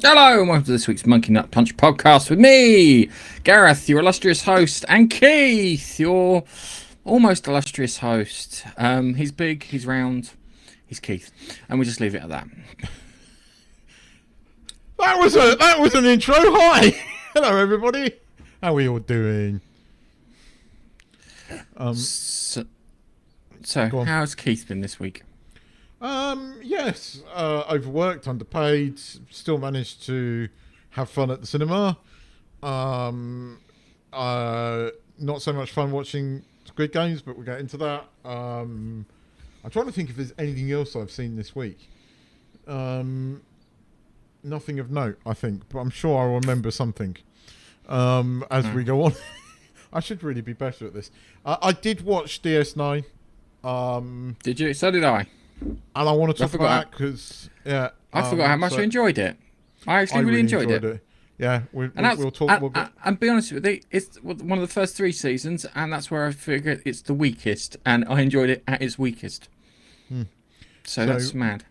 Hello and welcome to this week's Monkey Nut Punch podcast with me, Gareth, your illustrious host, and Keith, your almost illustrious host. He's big, he's round, he's Keith, and we just leave it at that. That was an intro. Hi, hello everybody. How are we all doing? So how's Keith been this week? Yes, overworked, underpaid, still managed to have fun at the cinema. Not so much fun watching Squid Games, but we'll get into that. I'm trying to think if there's anything else I've seen this week. Nothing of note, I think, but I'm sure I'll remember something as we go on. I should really be better at this. I did watch DS9. Did you? So did I. And I want to talk about that because, yeah. I forgot how much I enjoyed it. I actually really enjoyed it. Yeah, we'll talk. And be honest with you, it's one of the first 3 seasons, and that's where I figure it's the weakest, and I enjoyed it at its weakest. So that's mad.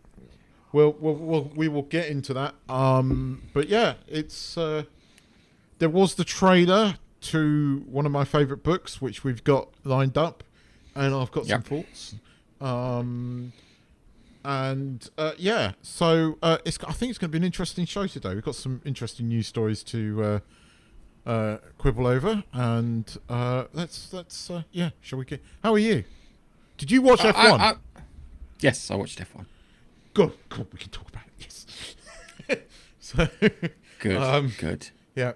We will get into that. But yeah, it's there was the trailer to one of my favourite books, which we've got lined up, and I've got some thoughts. Yeah, so I think it's going to be an interesting show today. We've got some interesting news stories to quibble over, and let's shall we get? How are you? Did you watch F1? Yes, I watched F1. Good, we can talk about it. Yes. So good. Yeah.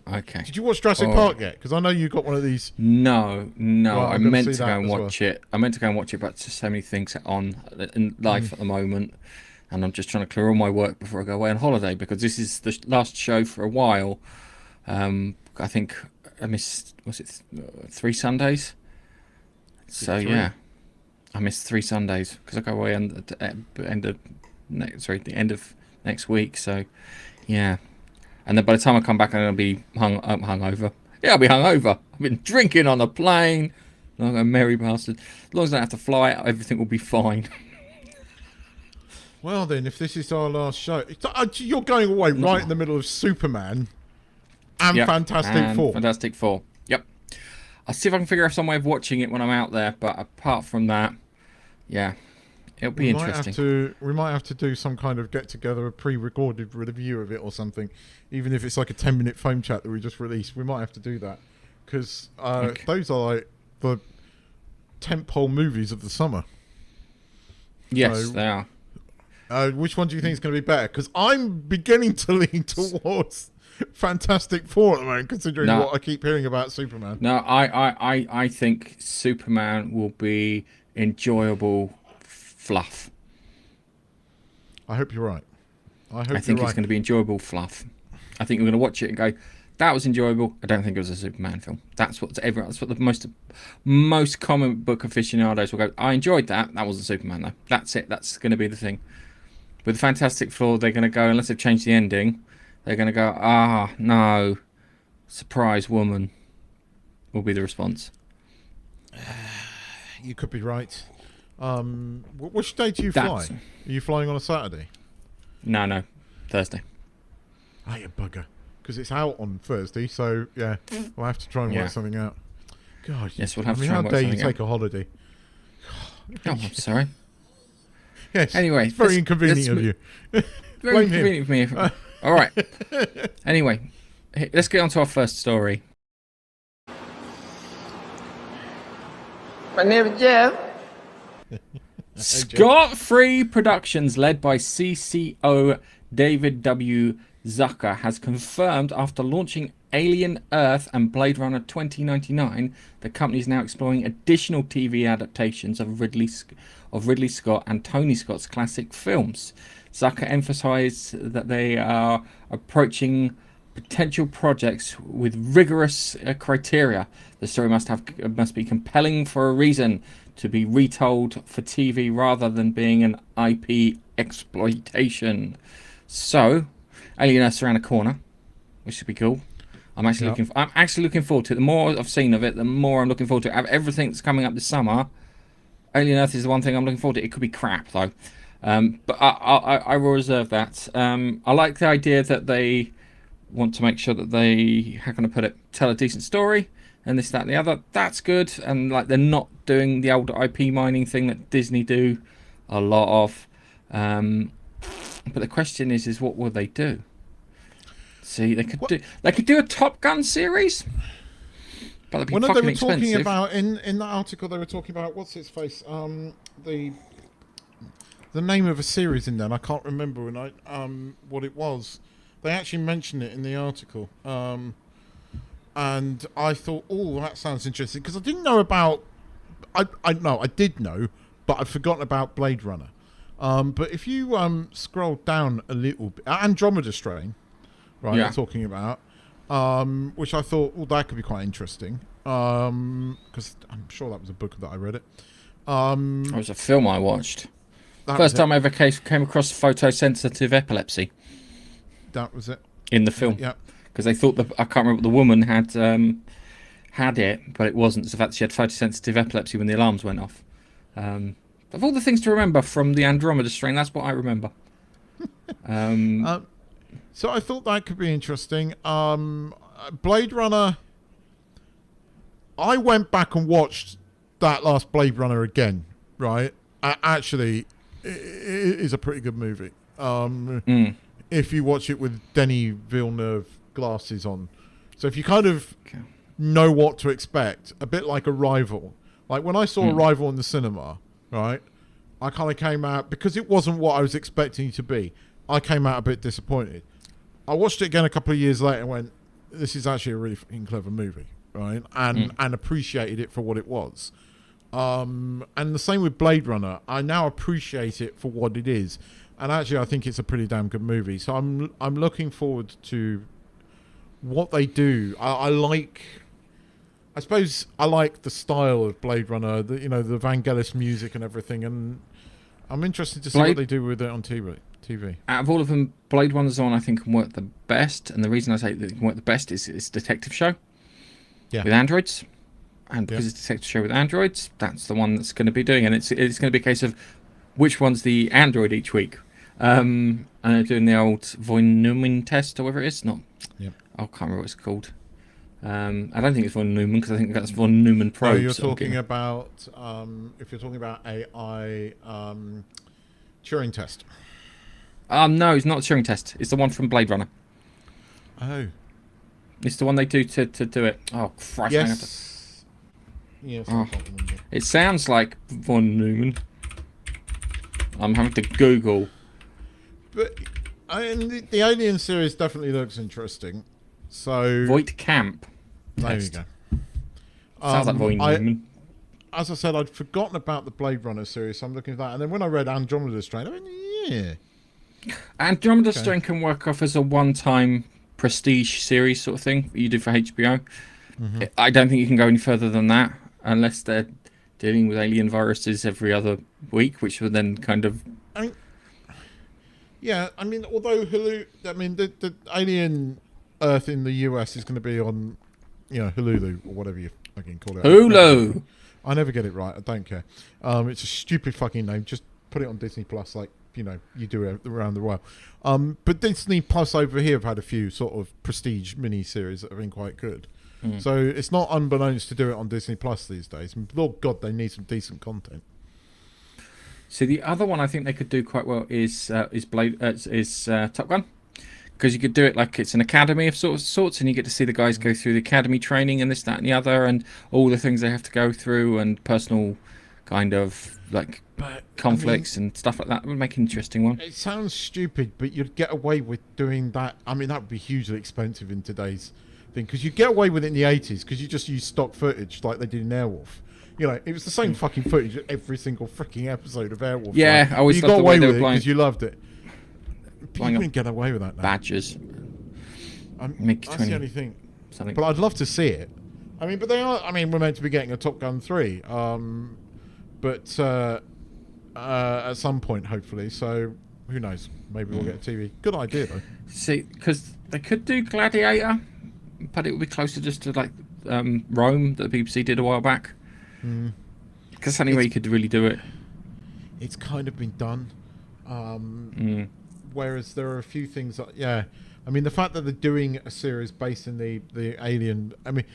Okay. Did you watch Jurassic Park yet? Because I know you got one of these. No. Well, I meant to go and watch it. I meant to go and watch it, but there's so many things on in life at the moment, and I'm just trying to clear all my work before I go away on holiday because this is the last show for a while. I think I missed 3 Sundays. So yeah, I missed 3 Sundays because I go away on the end of next week. So yeah. And then by the time I come back, I'm going to be hungover. Yeah, I'll be hungover. I've been drinking on a plane. I'm a merry bastard. As long as I don't have to fly, everything will be fine. Well then, if this is our last show, you're going away right in the middle of Superman and Fantastic Four. Fantastic Four. Yep. I'll see if I can figure out some way of watching it when I'm out there. But apart from that, yeah. It'll be interesting. We might have to do some kind of get-together, a pre-recorded review of it or something. Even if it's like a 10-minute phone chat that we just released, we might have to do that. Because those are like the tentpole movies of the summer. Yes, they are. Which one do you think is going to be better? Because I'm beginning to lean towards Fantastic Four at the moment, considering what I keep hearing about Superman. No, I think Superman will be enjoyable fluff. I hope you're right. I think it's going to be enjoyable fluff. I think we're going to watch it and go, that was enjoyable. I don't think it was a Superman film. That's what the most comic book aficionados will go, I enjoyed that. That wasn't Superman though. That's it. That's going to be the thing. With Fantastic Four, they're going to go, unless they've changed the ending, they're going to go, no, surprise woman will be the response. You could be right. Which day do you fly? Are you flying on a Saturday? No, Thursday. Ah, you bugger. Because it's out on Thursday, so yeah, we'll have to try and work something out. God, yes, we'll have to try and work something out. How dare you take a holiday? Oh, I'm sorry. Yes. Anyway, it's very inconvenient of you. Very inconvenient for me. All right. Anyway, let's get on to our first story. My name is Jeff. Scot-Free Productions, led by CCO David W. Zucker, has confirmed after launching Alien Earth and Blade Runner 2099, the company is now exploring additional TV adaptations of Ridley Scott and Tony Scott's classic films. Zucker emphasized that they are approaching potential projects with rigorous criteria. The story must be compelling for a reason to be retold for TV rather than being an IP exploitation. So, Alien Earth's around the corner, which should be cool. I'm actually looking forward to it. The more I've seen of it, the more I'm looking forward to it. Out of everything that's coming up this summer, Alien Earth is the one thing I'm looking forward to. It could be crap though. But I will reserve that. I like the idea that they want to make sure that they, how can I put it, tell a decent story and this, that, and the other. That's good. And like they're not doing the old IP mining thing that Disney do a lot of. But the question is what will they do? See, they could do a Top Gun series. But that'd be Well, no, fucking they were expensive. talking about in that article. They were talking about what's its face, the name of a series in there. And I can't remember what it was. They actually mentioned it in the article, and I thought, oh, that sounds interesting because I didn't know about. I did know, but I'd forgotten about Blade Runner. But if you scroll down a little bit, Andromeda Strain, right? Yeah. They're talking about. Which I thought, well, that could be quite interesting. Because I'm sure that was a book that I read it. It was a film I watched. That First was time I ever came across photosensitive epilepsy That was it. in the film. Yeah. Because they thought I can't remember, the woman had it, but it wasn't. So the fact she had photosensitive epilepsy when the alarms went off. Of all the things to remember from the Andromeda Strain, that's what I remember. So I thought that could be interesting. Blade Runner. I went back and watched that last Blade Runner again. Right, actually, it is a pretty good movie. If you watch it with Denis Villeneuve glasses on, so if you kind of know what to expect, a bit like Arrival. Like when I saw Arrival in the cinema, right, I kind of came out because it wasn't what I was expecting it to be. I came out a bit disappointed. I watched it again a couple of years later and went, this is actually a really fucking clever movie, right? And appreciated it for what it was. And the same with Blade Runner. I now appreciate it for what it is. And actually, I think it's a pretty damn good movie. So I'm looking forward to what they do. I suppose I like the style of Blade Runner, the Vangelis music and everything. And I'm interested to see what they do with it on TV. Out of all of them, Blade Runner's the one I think can work the best, and the reason I say that it can work the best is it's a detective show with androids, and because it's a detective show with androids, that's the one that's going to be doing, and it's going to be a case of which one's the android each week, and they're doing the old von Neumann test or whatever it is. I can't remember what it's called. I don't think it's von Neumann because I think that's von Neumann probes. No, you're talking about if you're talking about AI Turing test. No, it's not a Turing test. It's the one from Blade Runner. Oh. It's the one they do to do it. Oh, Christ. Yes. Yes. Oh. It sounds like von Neumann. I'm having to Google. But the Alien series definitely looks interesting. So Voight Camp. There you go. Sounds like von Neumann. As I said, I'd forgotten about the Blade Runner series, so I'm looking at that. And then when I read Andromeda Strain, I went, yeah. Andromeda Strain can work off as a one-time prestige series sort of thing that you do for HBO. I don't think you can go any further than that unless they're dealing with alien viruses every other week, which would then kind of... although the Alien Earth in the US is going to be on, Hulu or whatever you fucking call it. Hulu! I never get it right. I don't care. It's a stupid fucking name. Just put it on Disney Plus like, you do around the world. But Disney Plus over here have had a few sort of prestige mini-series that have been quite good. So it's not unbeknownst to do it on Disney Plus these days. And Lord God, they need some decent content. So the other one I think they could do quite well is Top Gun. Because you could do it like it's an academy of sorts, and you get to see the guys go through the academy training and this, that, and the other, and all the things they have to go through, and personal kind of like conflicts and stuff like that. It would make an interesting one. It sounds stupid, but you'd get away with doing that. I mean, that would be hugely expensive in today's thing, because you get away with it in the 80s because you just use stock footage like they did in Airwolf. It was the same fucking footage at every single freaking episode of Airwolf. Yeah, I always you loved got the way away they with were it playing. because you loved it. You couldn't get away with that now. Badgers. That's the only thing. Something. But I'd love to see it. But they are. We're meant to be getting a Top Gun 3. But at some point, hopefully. So who knows? Maybe we'll get a TV. Good idea, though. See, because they could do Gladiator, but it would be closer just to like Rome that the BBC did a while back. Because that's the only way you could really do it. It's kind of been done. Whereas there are a few things that, I mean, the fact that they're doing a series based in the Alien, I mean,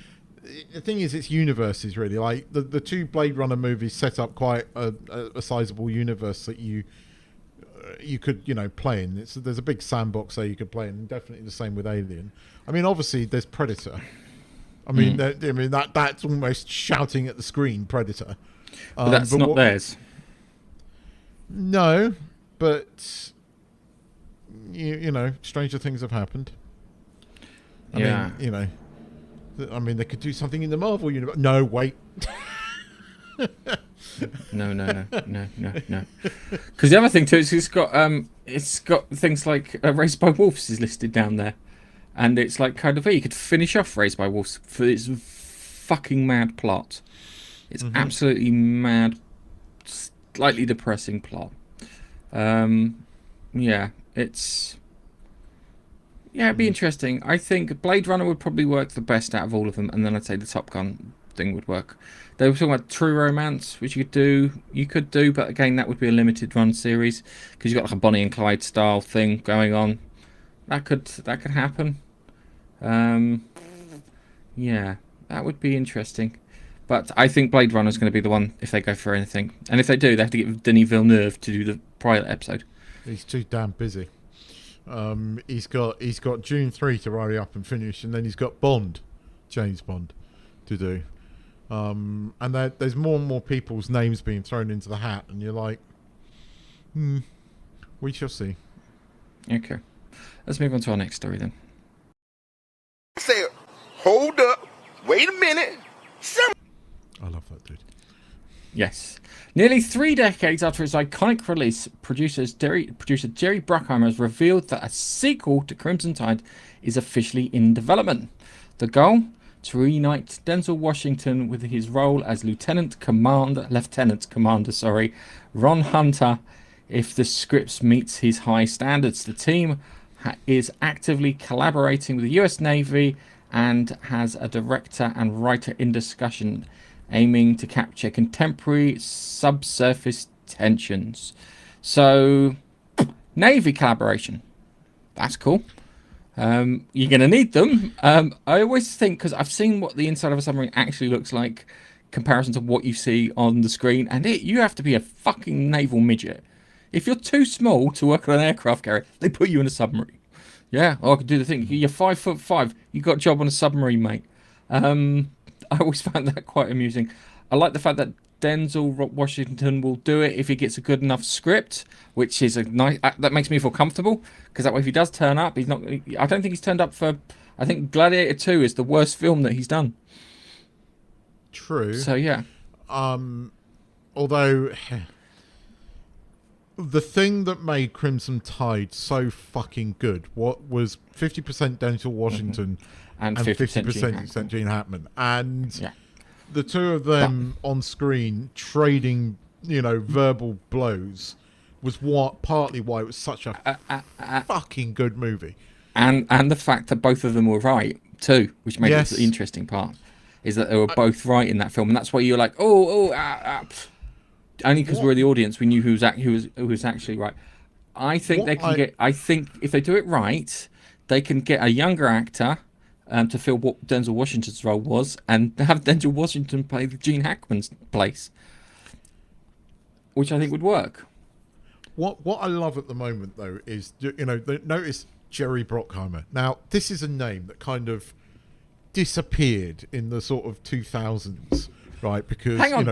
the thing is, it's universes really. Like the two Blade Runner movies set up quite a sizable universe that you could play in. There's a big sandbox there you could play in, and definitely the same with Alien. I mean, obviously there's Predator. I mean, that's almost shouting at the screen, Predator. But that's not theirs. No, but you know, stranger things have happened. I mean, they could do something in the Marvel universe. No, wait. No. Because the other thing too is it's got things like Raised by Wolves is listed down there, and it's like kind of you could finish off Raised by Wolves for its fucking mad plot. It's absolutely mad, slightly depressing plot. It'd be interesting. I think Blade Runner would probably work the best out of all of them, and then I'd say the Top Gun thing would work. They were talking about True Romance, which you could do, but again, that would be a limited run series because you've got like a Bonnie and Clyde style thing going on. That could happen. That would be interesting. But I think Blade Runner is going to be the one if they go for anything, and if they do, they have to get Denis Villeneuve to do the pilot episode. He's too damn busy. He's got June 3 to hurry up and finish, and then he's got James Bond, to do. And there's more and more people's names being thrown into the hat, and you're like, we shall see. Okay, let's move on to our next story then. Say, hold up, wait a minute. I love that dude. Yes. Nearly 3 decades after its iconic release, producer Jerry Bruckheimer has revealed that a sequel to Crimson Tide is officially in development. The goal? To reunite Denzel Washington with his role as Lieutenant Commander Ron Hunter if the script meets his high standards. The team is actively collaborating with the US Navy and has a director and writer in discussion, aiming to capture contemporary subsurface tensions. So, Navy collaboration. That's cool. You're going to need them. I always think, because I've seen what the inside of a submarine actually looks like, comparison to what you see on the screen, and you have to be a fucking naval midget. If you're too small to work on an aircraft carrier, they put you in a submarine. Yeah, I could do the thing. You're 5'5". You got a job on a submarine, mate. I always found that quite amusing. I like the fact that Denzel Washington will do it if he gets a good enough script, which is a nice. That makes me feel comfortable, because that way, if he does turn up, he's not. I don't think he's turned up for. I think Gladiator 2 is the worst film that he's done. True. So yeah. Although the thing that made Crimson Tide so fucking good, what was 50% Denzel Washington and 50% Gene Hackman, and the two of them on screen trading, verbal blows, was partly why it was such a fucking good movie. And the fact that both of them were right too, which made it the interesting part, is that they were both right in that film, and that's why you're like, only because we're the audience, we knew who was actually right. I think I think if they do it right, they can get a younger actor to fill what Denzel Washington's role was, and have Denzel Washington play the Gene Hackman's place, which I think would work. What I love at the moment, though, is notice Jerry Bruckheimer. Now, this is a name that kind of disappeared in the sort of 2000s, right? Because hang on,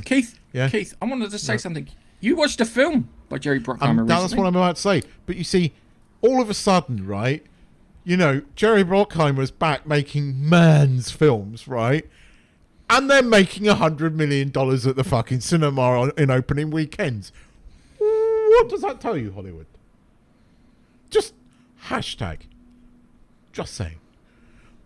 Keith, I wanted to say something. You watched a film by Jerry Bruckheimer recently. That's what I'm about to say. But you see, all of a sudden, right? Jerry Bruckheimer's back making man's films, right? And they're making $100 million at the fucking cinema in opening weekends. What does that tell you, Hollywood? Just hashtag. Just saying.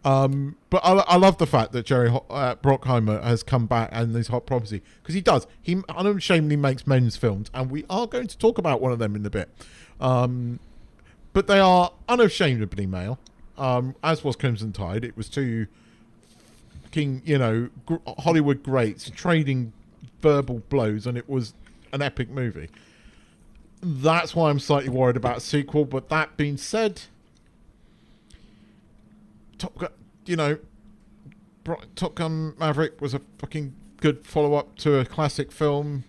But I love the fact that Jerry Bruckheimer has come back and his hot prophecy, because he does. He unashamedly makes men's films, and we are going to talk about one of them in a bit. But they are unashamedly male, as was Crimson Tide. It was two Hollywood greats trading verbal blows, and it was an epic movie. that's why I'm slightly worried about a sequel. But that being said, Top Gun Maverick was a fucking good follow-up to a classic film.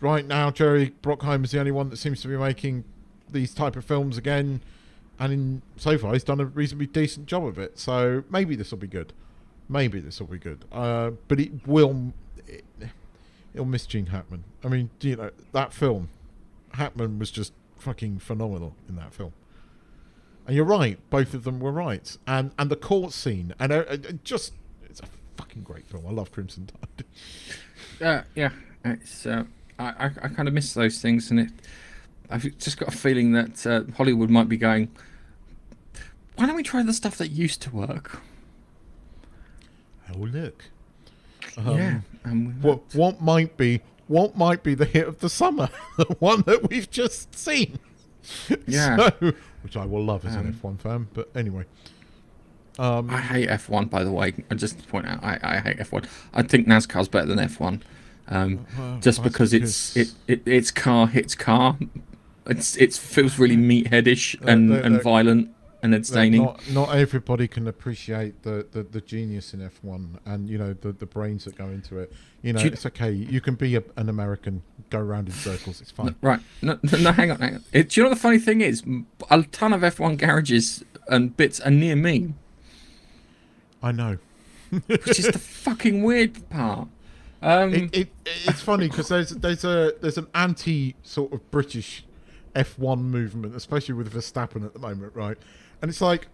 Right now, Jerry Bruckheimer is the only one that seems to be making these type of films again, and so far he's done a reasonably decent job of it. So maybe this will be good. But it'll miss Gene Hackman. I mean, that film, Hackman was just fucking phenomenal in that film. And you're right, both of them were right. And the court scene, and it's a fucking great film. I love Crimson Tide. Yeah, it's I kind of miss those things, and I've just got a feeling that Hollywood might be going, why don't we try the stuff that used to work? Oh look. What might be the hit of the summer? The one that we've just seen. Yeah. So, which I will love as an F1 fan, but anyway. I hate F1, by the way. I just point out, I hate F1. I think NASCAR's better than F1, just because it's car hits car. It feels really meatheadish and violent and entertaining. Not everybody can appreciate the genius in F1 and the brains that go into it. It's okay. You can be an American, go around in circles. It's fine. Right? No, hang on. Do you know what the funny thing is? A ton of F1 garages and bits are near me. I know. Which is the fucking weird part. It's funny because there's an anti sort of British F1 movement, especially with Verstappen at the moment, right? And it's like,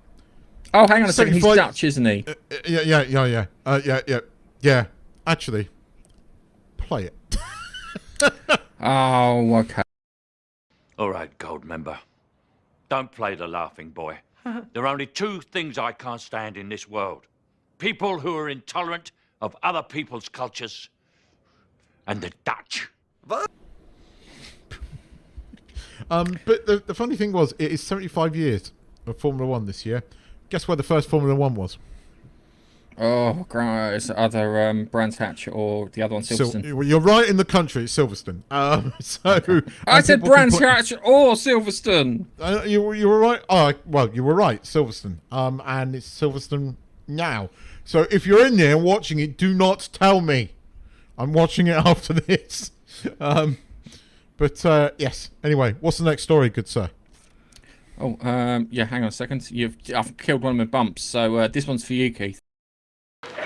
oh, hang on a second, he's Dutch, isn't he? Yeah. Actually, play it. Oh, okay. All right, Gold Member. Don't play the laughing boy. There are only two things I can't stand in this world. People who are intolerant of other people's cultures and the Dutch. What? But the funny thing was, it is 75 years of Formula One this year. Guess where the first Formula One was? Oh, it's either Brands Hatch or the other one, Silverstone. Well, you're right in the country, it's Silverstone. I said Brands Hatch or Silverstone. You were right. Oh, well, you were right, Silverstone. And it's Silverstone now. So if you're in there watching it, do not tell me. I'm watching it after this. But yes. Anyway, what's the next story, good sir? Oh, yeah. Hang on a second. I've killed one of my bumps, so this one's for you, Keith.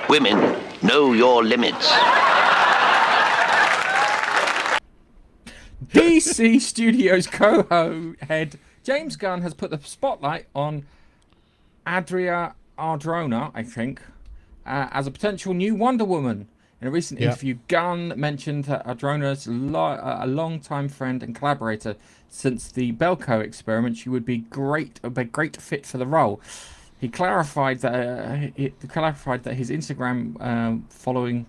Women, know your limits. DC Studios co-head James Gunn has put the spotlight on Adria Arjona, I think, as a potential new Wonder Woman. In a recent interview, Gunn mentioned that Arjona's a long-time friend and collaborator since the Belko experiment. She would be a great fit for the role. He clarified that his Instagram following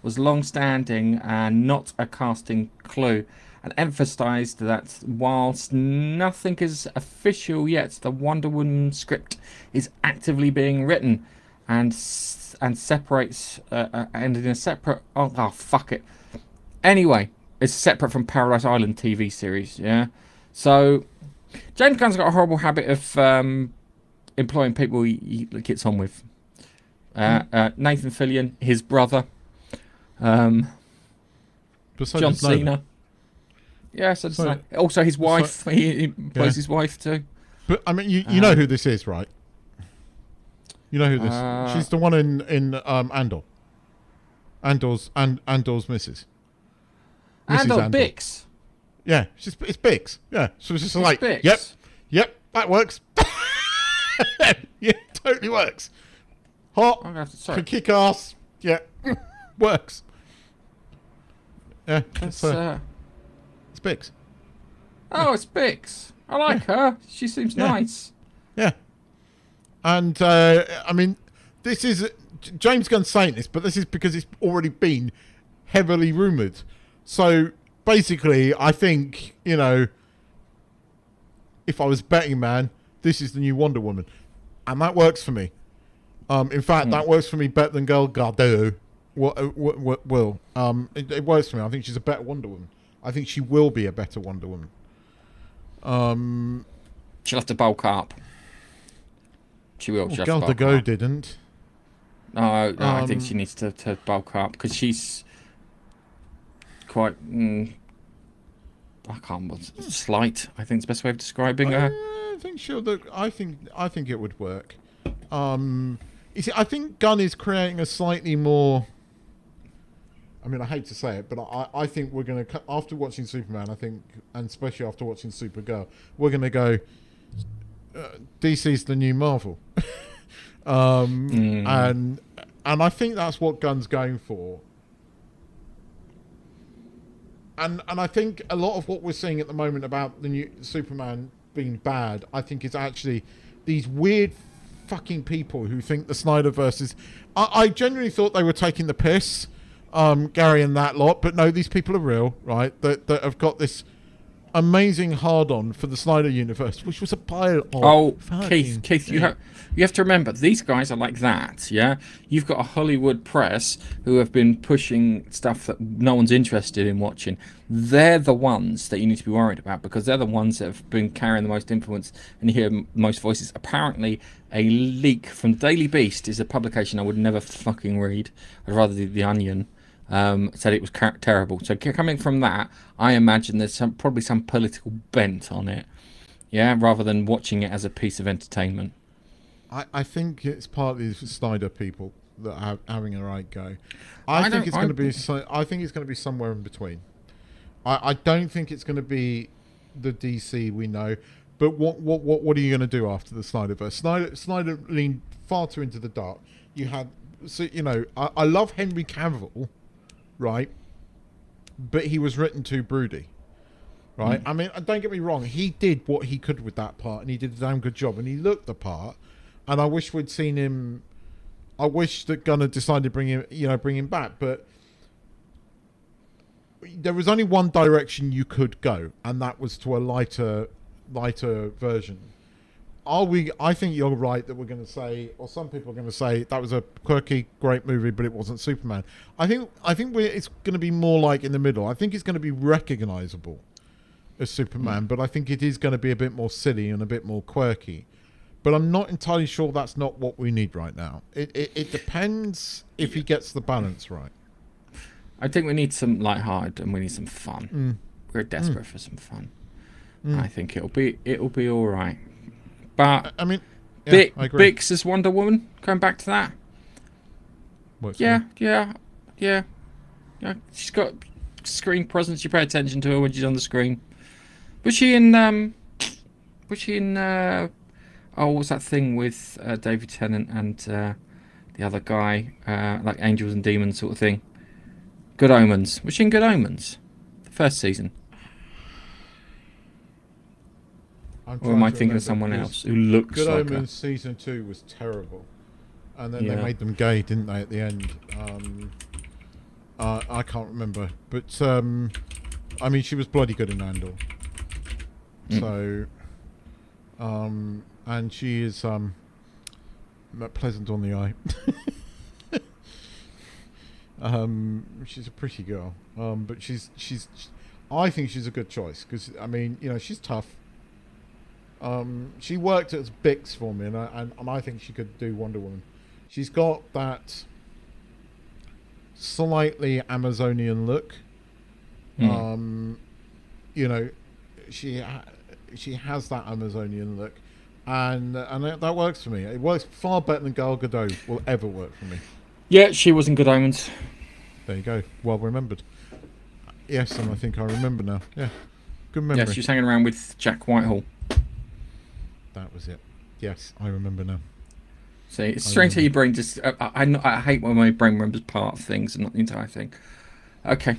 was long-standing and not a casting clue, and emphasised that whilst nothing is official yet, the Wonder Woman script is actively being written and separates and in a separate. Oh fuck it. Anyway, it's separate from Paradise Island TV series. Yeah, so James Gunn's got a horrible habit of employing people he gets on with. Nathan Fillion, his brother, John Cena. Yeah, so also his wife. He employs his wife too. But I mean, you know who this is, right? You know who this? She's the one in Andor. Andor's missus. Andor Bix. Yeah, it's Bix. Yeah, so it's just like, Bix. Yep, that works. Yeah, totally works. Hot, can kick ass. Yeah, works. Yeah, it's Bix. Oh, it's Bix. I like her. She seems nice. Yeah. And, I mean, this is... James Gunn's saying this, but this is because it's already been heavily rumoured. So, basically, I think, if I was a betting man, this is the new Wonder Woman. And that works for me. In fact, that works for me better than Gal Gadot will. It works for me. I think she's a better Wonder Woman. I think she will be a better Wonder Woman. She'll have to bulk up. She will. She'll have to Gal bulk Gadot up. didn't. No, I think she needs to bulk up because she's quite. I can't. Slight. I think it's the best way of describing her. I think she'll look. I think it would work. You see, I think Gunn is creating a slightly more. I mean, I hate to say it, but I think we're going to, after watching Superman, I think, and especially after watching Supergirl, we're going to go, DC's the new Marvel. And I think that's what Gunn's going for. And I think a lot of what we're seeing at the moment about the new Superman being bad, I think is actually these weird fucking people who think the Snyderverse is... I genuinely thought they were taking the piss, Gary and that lot, but no, these people are real, right? That have got this amazing hard-on for the Snyder universe, which was a pile of... Keith, you have to remember, these guys are like that, yeah? You've got a Hollywood press who have been pushing stuff that no one's interested in watching. They're the ones that you need to be worried about because they're the ones that have been carrying the most influence and you hear most voices. Apparently, a leak from Daily Beast is a publication I would never fucking read. I'd rather do The Onion. Said it was terrible. So coming from that, I imagine there's probably some political bent on it, yeah, rather than watching it as a piece of entertainment. I think it's partly the Snyder people that are having a right go. I think it's going to be somewhere in between. I don't think it's going to be the DC we know. But what are you going to do after the Snyderverse? Snyder leaned far too into the dark. You had, so you know, I love Henry Cavill, right? But he was written too broody, right? I mean, don't get me wrong. He did what he could with that part, and he did a damn good job, and he looked the part. And I wish we'd seen him. I wish that Gunn had decided to bring him back, but there was only one direction you could go, and that was to a lighter version. I think you're right that we're going to say, or some people are going to say, that was a quirky, great movie, but it wasn't Superman. I think it's going to be more like in the middle. I think it's going to be recognizable as Superman, but I think it is going to be a bit more silly and a bit more quirky. But I'm not entirely sure that's not what we need right now. It depends if he gets the balance right. I think we need some lighthearted and we need some fun. We're desperate for some fun. I think it'll be all right. But I mean, yeah, I agree. Bix as Wonder Woman. Going back to that. Yeah. She's got screen presence. You pay attention to her when she's on the screen. Was she in? What was that thing with David Tennant and the other guy, like Angels and Demons sort of thing? Good Omens. Was she in Good Omens? The first season. Or am I thinking of someone else who looks Good like Omens season 2 was terrible, and then they made them gay, didn't they? At the end, I can't remember, but I mean, she was bloody good in Andor. So, and she is pleasant on the eye. She's a pretty girl, but she's I think she's a good choice because I mean, you know, she's tough. She worked as Bix for me, and I think she could do Wonder Woman. She's got that slightly Amazonian look. You know, she has that Amazonian look, and that works for me. It works far better than Gal Gadot will ever work for me. Yeah, she was in Good Omens. There you go. Well remembered. Yes, and I think I remember now. Yeah, good memory. Yeah, she was hanging around with Jack Whitehall. That was it. Yes, I remember now. See, it's strange how your brain just... I hate when my brain remembers part of things and not the entire thing. Okay,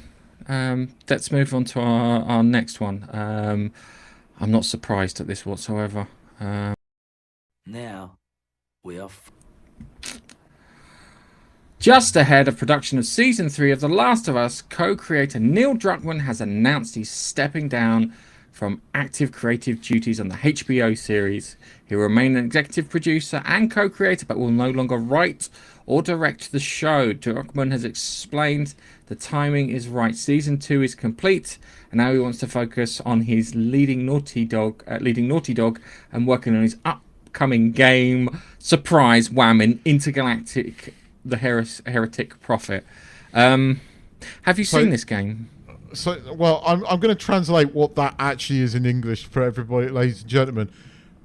let's move on to our next one. I'm not surprised at this whatsoever. Now, we are... Just ahead of production of Season 3 of The Last of Us, co-creator Neil Druckmann has announced he's stepping down from active creative duties on the HBO series. He will remain an executive producer and co-creator, but will no longer write or direct the show. Druckmann has explained the timing is right. Season 2 is complete, and now he wants to focus on his leading Naughty Dog, and working on his upcoming game. Surprise, whamming, Intergalactic, the Heretic Prophet. Have you seen this game? So, well, I'm going to translate what that actually is in English for everybody, ladies and gentlemen.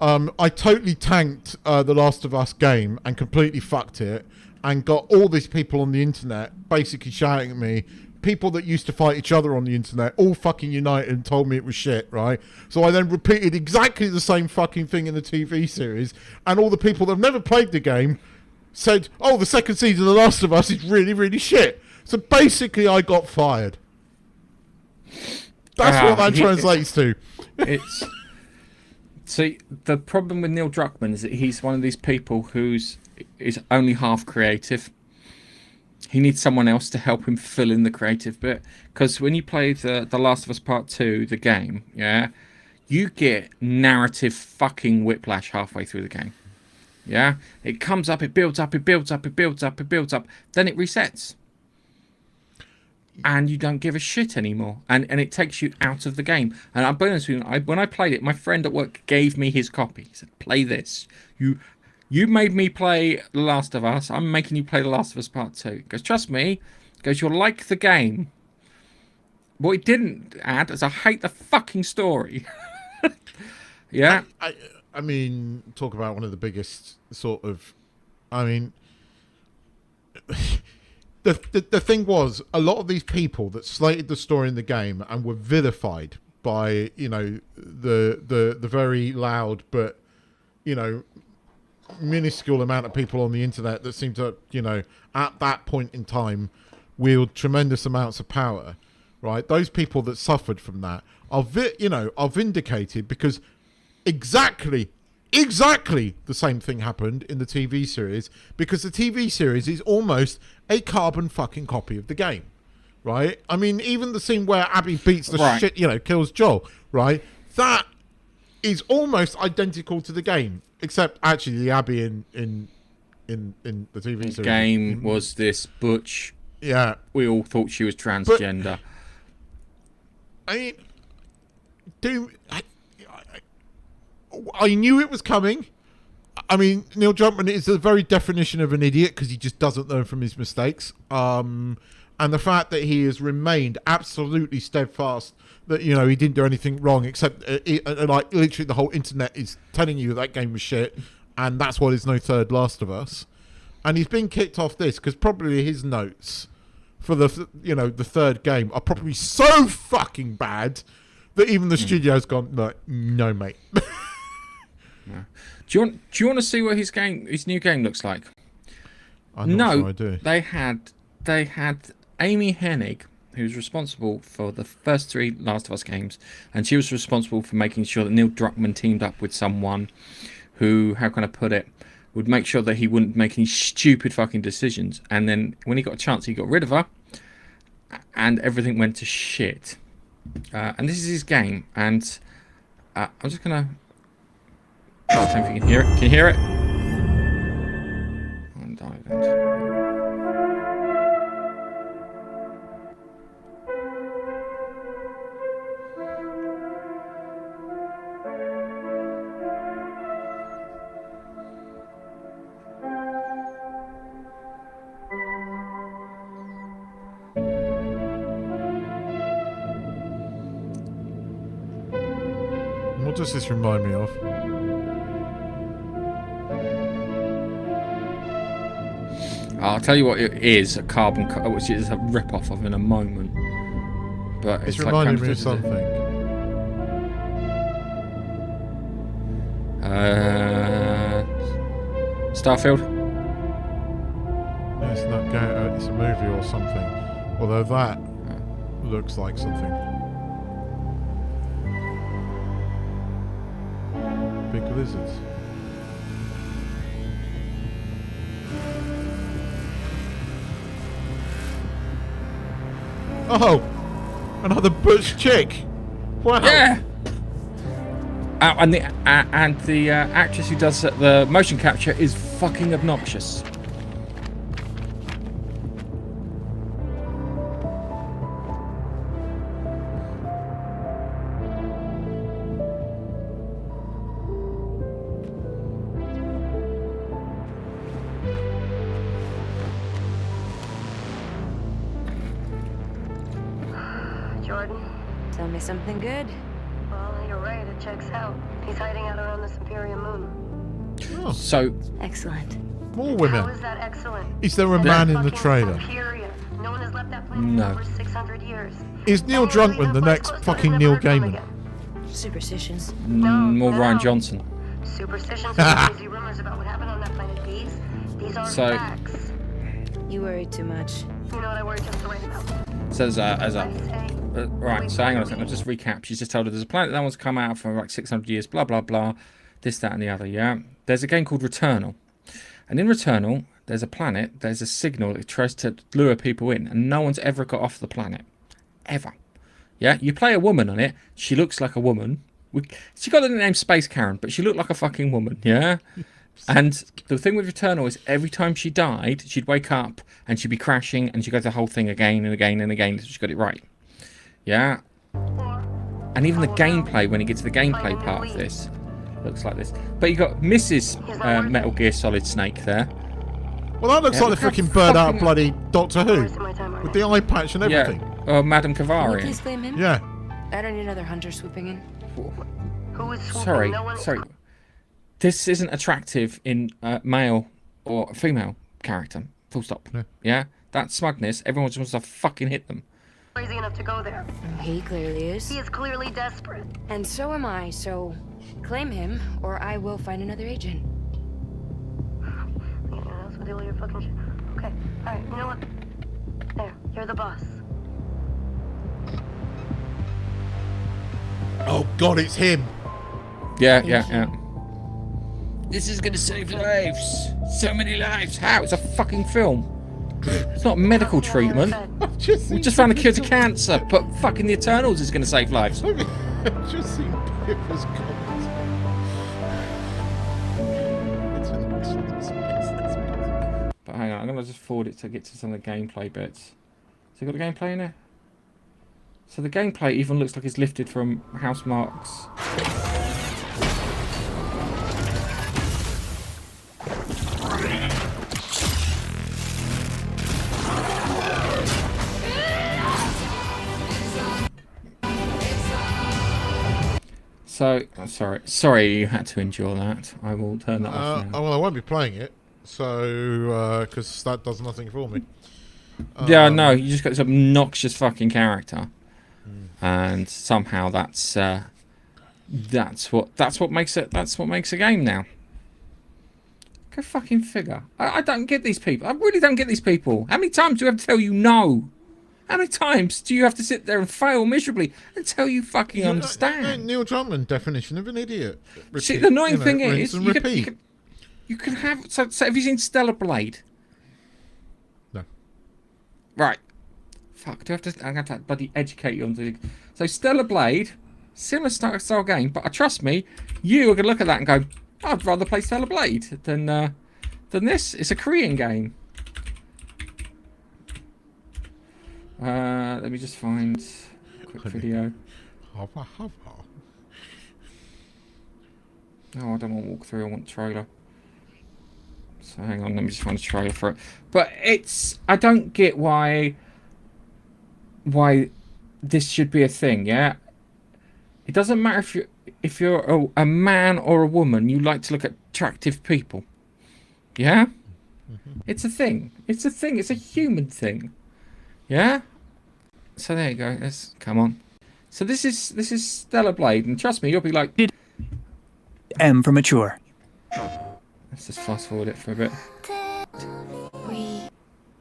I totally tanked The Last of Us game and completely fucked it, and got all these people on the internet basically shouting at me. People that used to fight each other on the internet all fucking united and told me it was shit, right? So I then repeated exactly the same fucking thing in the TV series, and all the people that have never played the game said, oh, the second season of The Last of Us is really, really shit. So basically I got fired. That's what that translates to. It's see, the problem with Neil Druckmann is that he's one of these people who's is only half creative. He needs someone else to help him fill in the creative bit. Because when you play the Last of Us Part 2, the game, yeah, you get narrative fucking whiplash halfway through the game. Yeah? It comes up, it builds up, it builds up, it builds up, it builds up. Then it resets. And you don't give a shit anymore. And it takes you out of the game. And I'll be honest with you, when I played it, my friend at work gave me his copy. He said, play this. You made me play The Last of Us. I'm making you play The Last of Us Part 2. He goes, trust me. He goes, you'll like the game. What he didn't add is I hate the fucking story. Yeah. I mean, talk about one of the biggest sort of... I mean... The thing was, a lot of these people that slated the story in the game and were vilified by, you know, the very loud but, you know, minuscule amount of people on the internet that seem to, you know, at that point in time wield tremendous amounts of power, right? Those people that suffered from that are vindicated, because exactly the same thing happened in the TV series, because the TV series is almost a carbon fucking copy of the game, right? I mean, even the scene where Abby beats the shit, you know, kills Joel, right? That is almost identical to the game, except actually the Abby in the TV series. The game was this butch. Yeah. We all thought she was transgender. But, I mean, I knew it was coming. I mean, Neil Druckmann is the very definition of an idiot, because he just doesn't learn from his mistakes. And the fact that he has remained absolutely steadfast that, you know, he didn't do anything wrong, except like literally the whole internet is telling you that game was shit, and that's why there's no third Last of Us. And he's been kicked off this because probably his notes for the third game are probably so fucking bad that even the studio's gone, no, mate. Yeah. Do you want to see what his new game looks like? I'm not sure I do. They had Amy Hennig, who's responsible for the first 3 Last of Us games, and she was responsible for making sure that Neil Druckmann teamed up with someone who, how can I put it, would make sure that he wouldn't make any stupid fucking decisions. And then when he got a chance, he got rid of her, and everything went to shit. And this is his game, and I'm just gonna. I don't know if you can hear it. Can you hear it? What does this remind me of? I'll tell you what it is, which is a rip-off of in a moment. But it's reminding me of something. Starfield? No, it's not. It's a movie or something. Although that looks like something. Big lizards. Oh, another butch chick. Wow. Yeah. And the actress who does the motion capture is fucking obnoxious. Jordan, Tell me something good. well, you're right, it checks out. He's hiding out around this Imperium moon. Oh, So Excellent. more How women. is that excellent? Is there a man in the Fucking trailer? superior. No one has left that planet No. in over 600 years. Is Neil Oh, really? Drunkman the That next flies close, fucking I've Neil never heard from him Gaiman? again. Superstitions. more no. Ryan Johnson. Superstitions and crazy rumors about what happened on that planet. These are So- facts. You worry too much. You know what I worry just to write about? So as I a say, right, so hang on a second, I'll just recap. She's just told her there's a planet that one's come out for like 600 years, blah, blah, blah, this, that, and the other, yeah? There's a game called Returnal. And in Returnal, there's a planet, there's a signal that tries to lure people in, and no one's ever got off the planet. Ever. Yeah? You play a woman on it, she looks like a woman. She got the name Space Karen, but she looked like a fucking woman, yeah? And the thing with Returnal is every time she died, she'd wake up and she'd be crashing and she'd go through the whole thing again and again and again until she got it right. Yeah? And even the gameplay, when you get to the gameplay part of this, looks like this. But you got Mrs. Metal Gear Solid Snake there. Well, that looks Yeah, like the look how freaking bird out of fucking- bloody Doctor Who. wasting my time With the eye patch and everything. Yeah. Or Madame Can you Kavarian. please claim him? Yeah. I don't need another hunter swooping in. Who is swooping? Sorry, No one... sorry. This isn't attractive in male or female character. Full stop. Yeah? That smugness, everyone just wants to fucking hit them. Crazy enough to go there. He clearly is. He is clearly desperate. And so am I, so claim him, or I will find another agent. You know, that's what all your fucking shit. Okay, alright, you know what? There, you're the boss. Oh God, it's him. Yeah, Thank yeah, you. yeah. This is gonna save lives. So many lives. How? It's a fucking film. It's not medical treatment. We just found a cure to cancer, but fucking the Eternals is gonna save lives. I've just seen Pippa's comments. But hang on, I'm gonna just forward it to get to some of the gameplay bits. So you got the gameplay in there? So the gameplay even looks like it's lifted from Housemarque's. So, sorry you had to endure that. I will turn that off now. Well, I won't be playing it, so because that does nothing for me. Yeah, no, you just got this obnoxious fucking character, and somehow that's what makes it. That's what makes a game now. Go fucking figure. I don't get these people. I really don't get these people. How many times do I have to tell you no? How many times do you have to sit there and fail miserably until you fucking understand? Neil Druckmann definition of an idiot. See, the annoying thing rinse is, and you repeat. can have. So have you seen Stellar Blade? No. Right. Fuck. Do I have to? I'm going to bloody educate you on the. So Stellar Blade, similar style game, but trust me, you are going to look at that and go, I'd rather play Stellar Blade than this. It's a Korean game. Let me just find a quick video. Oh, I don't want to walk through. I want trailer. So hang on, let me just find a trailer for it. But I don't get why this should be a thing. Yeah, it doesn't matter if you're a man or a woman. You like to look at attractive people. Yeah, it's a thing. It's a thing. It's a human thing. Yeah. So there you go. Come on. So this is Stellar Blade, and trust me, you'll be like, M for mature. let's just fast forward it for a bit. We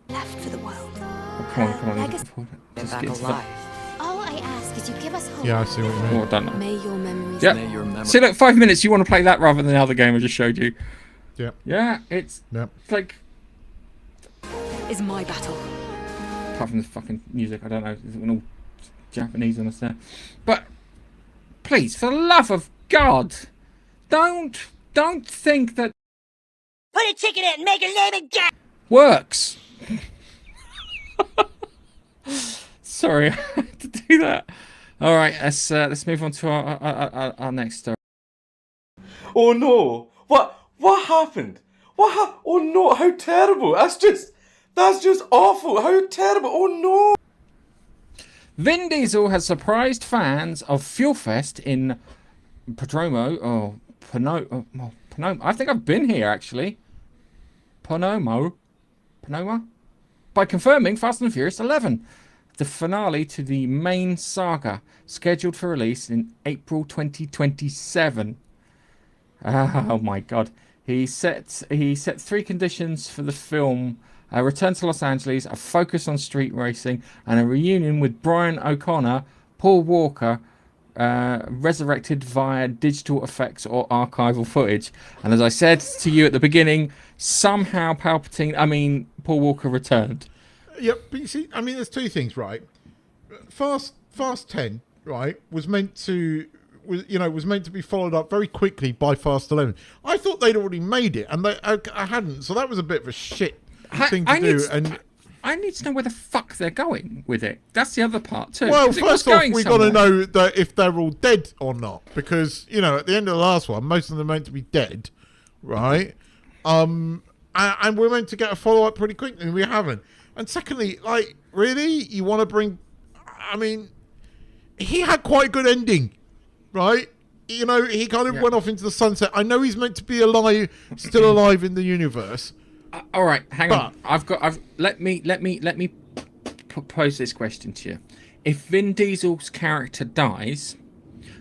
left for the world. Oh, come on. I guess Just back get to alive. All I ask is you give us hope. Yeah, I see what you mean. Oh, I don't know. May your memories. Yeah. See, look, 5 minutes. You want to play that rather than the other game I just showed you. Yeah. Yeah, it's like, Is my battle. apart from the fucking music, I don't know. It's all Japanese on us there. But please, for the love of God, don't think that Put a chicken in it and make a lemon gas. works. Sorry, I had to do that. All right, let's move on to our next story. Oh no! What happened? Oh no! How terrible! That's just awful. How terrible! Oh no! Vin Diesel has surprised fans of Fuelfest in Ponomo. I think I've been here actually. Ponomo, by confirming Fast and Furious 11, the finale to the main saga, scheduled for release in April 2027. Oh my God! He set 3 conditions for the film: a return to Los Angeles, a focus on street racing, and a reunion with Brian O'Connor, Paul Walker, resurrected via digital effects or archival footage. And as I said to you at the beginning, somehow Paul Walker returned. Yep, but you see, I mean, there's 2 things, right? Fast 10, right, was meant to be followed up very quickly by Fast 11. I thought they'd already made it, and I hadn't, so that was a bit of a shit thing to do. I need to know where the fuck they're going with it. That's the other part too. Well, first off, we've got to know that if they're all dead or not, because at the end of the last one, most of them are meant to be dead, right? And we're meant to get a follow up pretty quickly, and we haven't. And secondly, like, really, you want to bring? I mean, he had quite a good ending, right? He kind of went off into the sunset. I know he's meant to be still alive in the universe. All right, hang on. Let me pose this question to you. If Vin Diesel's character dies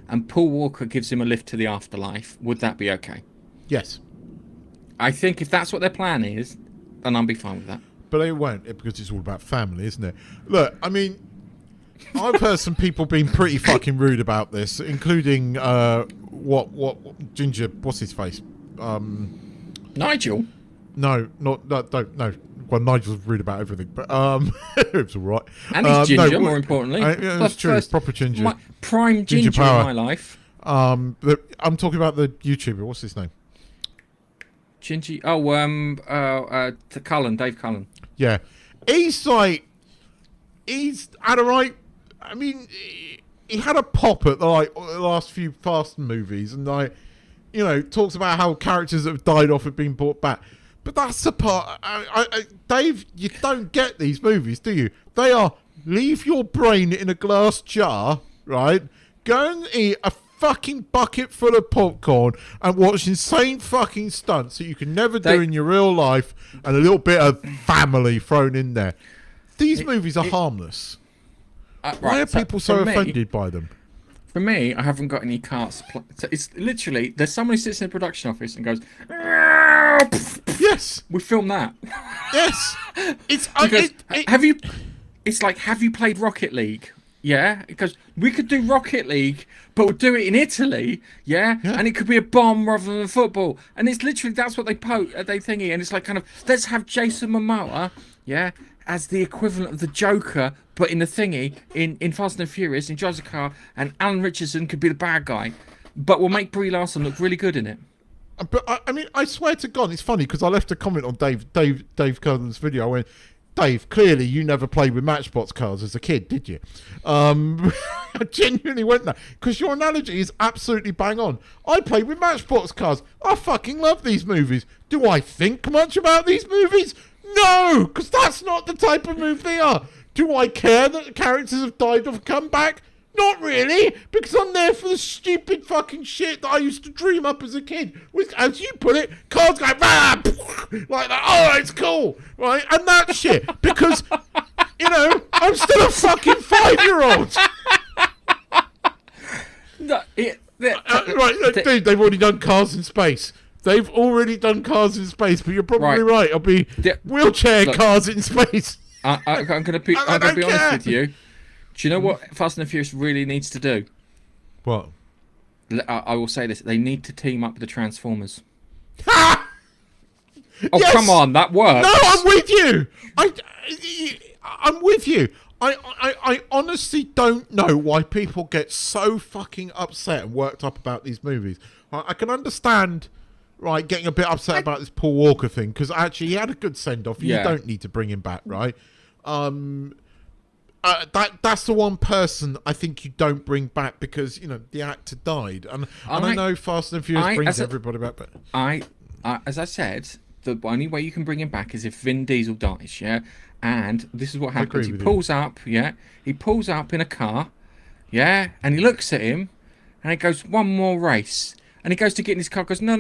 and Paul Walker gives him a lift to the afterlife, would that be okay? Yes. I think if that's what their plan is, then I'll be fine with that. But they won't, because it's all about family, isn't it? Look, I mean, I've heard some people being pretty fucking rude about this, including what Ginger, what's his face? Nigel? No. Well, Nigel's rude about everything, but it's all right. And he's Ginger, more importantly. That's true. It's proper Ginger. Prime Ginger power. in my life. I'm talking about the YouTuber. What's his name? Ginger. Oh, Dave Cullen. Yeah, he's had a right. I mean, he had a pop at the last few Fast movies, and talks about how characters that have died off have been brought back. But that's the part. Dave, you don't get these movies, do you? They are leave your brain in a glass jar, right? Go and eat a fucking bucket full of popcorn and watch insane fucking stunts that you can never do in your real life, and a little bit of family thrown in there. These movies are harmless. Why are people so offended by them? For me, I haven't got any carts. So it's literally, there's someone who sits in the production office and goes, yes, we film that. Yes. Have you played Rocket League? Yeah, because we could do Rocket League, but we'll do it in Italy, yeah? And it could be a bomb rather than football. And it's literally, that's what they thingy, and it's like kind of, let's have Jason Momoa, yeah, as the equivalent of the Joker, but in the thingy, in Fast and Furious, in drives a car, and Alan Richardson could be the bad guy, but we'll make Brie Larson look really good in it. But I mean, I swear to God, it's funny because I left a comment on Dave Cullen's video. I went, Dave, clearly you never played with Matchbox cars as a kid, did you? I genuinely went there because your analogy is absolutely bang on. I played with Matchbox cars. I fucking love these movies. Do I think much about these movies? No, because that's not the type of movie they are. Do I care that the characters have died or come back? Not really, because I'm there for the stupid fucking shit that I used to dream up as a kid. With, as you put it, cars go rah, like that. Oh, it's cool, right? And that shit, because I'm still a fucking 5-year-old. Dude, they've already done Cars in Space. They've already done Cars in Space, but you're probably right. I'll be wheelchair cars in space. I'm going to be honest with you. Do you know what Fast and the Furious really needs to do? What? I will say this. They need to team up with the Transformers. Ha! Oh, yes! Come on. That works. No, I'm with you. I'm with you. I honestly don't know why people get so fucking upset and worked up about these movies. I can understand, right, getting a bit upset about this Paul Walker thing, because actually he had a good send-off. You don't need to bring him back, right? That's the one person I think you don't bring back because, you know, the actor died. And I know Fast and Furious brings everybody back, but... as I said, the only way you can bring him back is if Vin Diesel dies, yeah? And this is what happens. He pulls up, he pulls up in a car, and he looks at him, and he goes, one more race. And he goes to get in his car, goes, no,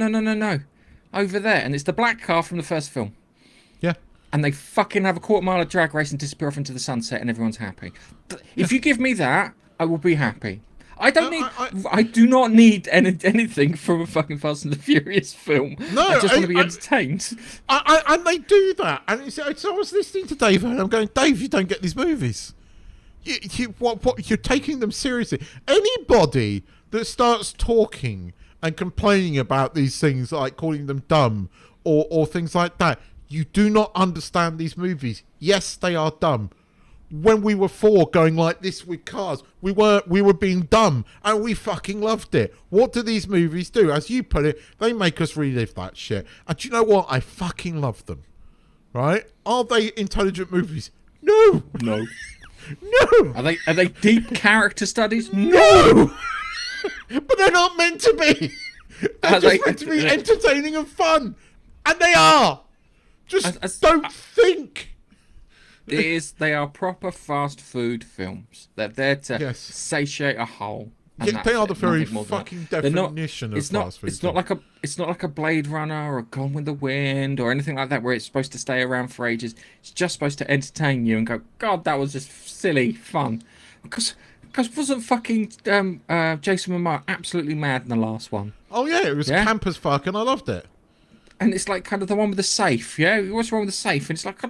over there. And it's the black car from the first film. Yeah. And they fucking have a quarter-mile of drag race and disappear off into the sunset, and everyone's happy. If you give me that, I will be happy. I do not need anything from a fucking Fast and the Furious film. No, I just want to be entertained. And they do that. And so I was listening to Dave, and I'm going, Dave, you don't get these movies. You're taking them seriously. Anybody that starts talking and complaining about these things, like calling them dumb or things like that, you do not understand these movies. Yes, they are dumb. When we were 4 going like this with cars, we were being dumb and we fucking loved it. What do these movies do? As you put it, they make us relive that shit. And do you know what? I fucking love them. Right? Are they intelligent movies? No. No. No. Are they deep character studies? No. But they're not meant to be. They're just meant to be entertaining and fun. And they are. Just don't think. They are proper fast food films. They're there to satiate a hole. Yeah, they are the very fucking definition of fast food. It's not like a Blade Runner or a Gone with the Wind or anything like that where it's supposed to stay around for ages. It's just supposed to entertain you and go, God, that was just silly fun. Because wasn't fucking Jason Momoa absolutely mad in the last one? Oh yeah, it was camp as fuck, and I loved it. And it's like kind of the one with the safe, yeah? What's wrong with the safe? And it's like,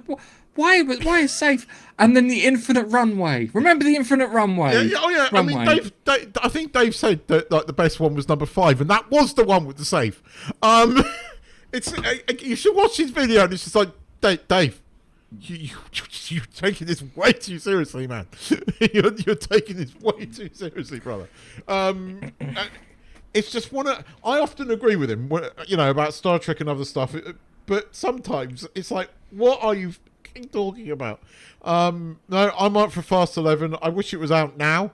why is safe? And then the infinite runway. Remember the infinite runway? Yeah, oh yeah. Runway. I mean, Dave, I think Dave said that like the best one was number 5, and that was the one with the safe. It's you should watch his video, and it's just like, Dave, you're taking this way too seriously, man. you're taking this way too seriously, brother. It's just I often agree with him, you know, about Star Trek and other stuff, but sometimes it's like, what are you talking about? No, I'm up for Fast 11. I wish it was out now.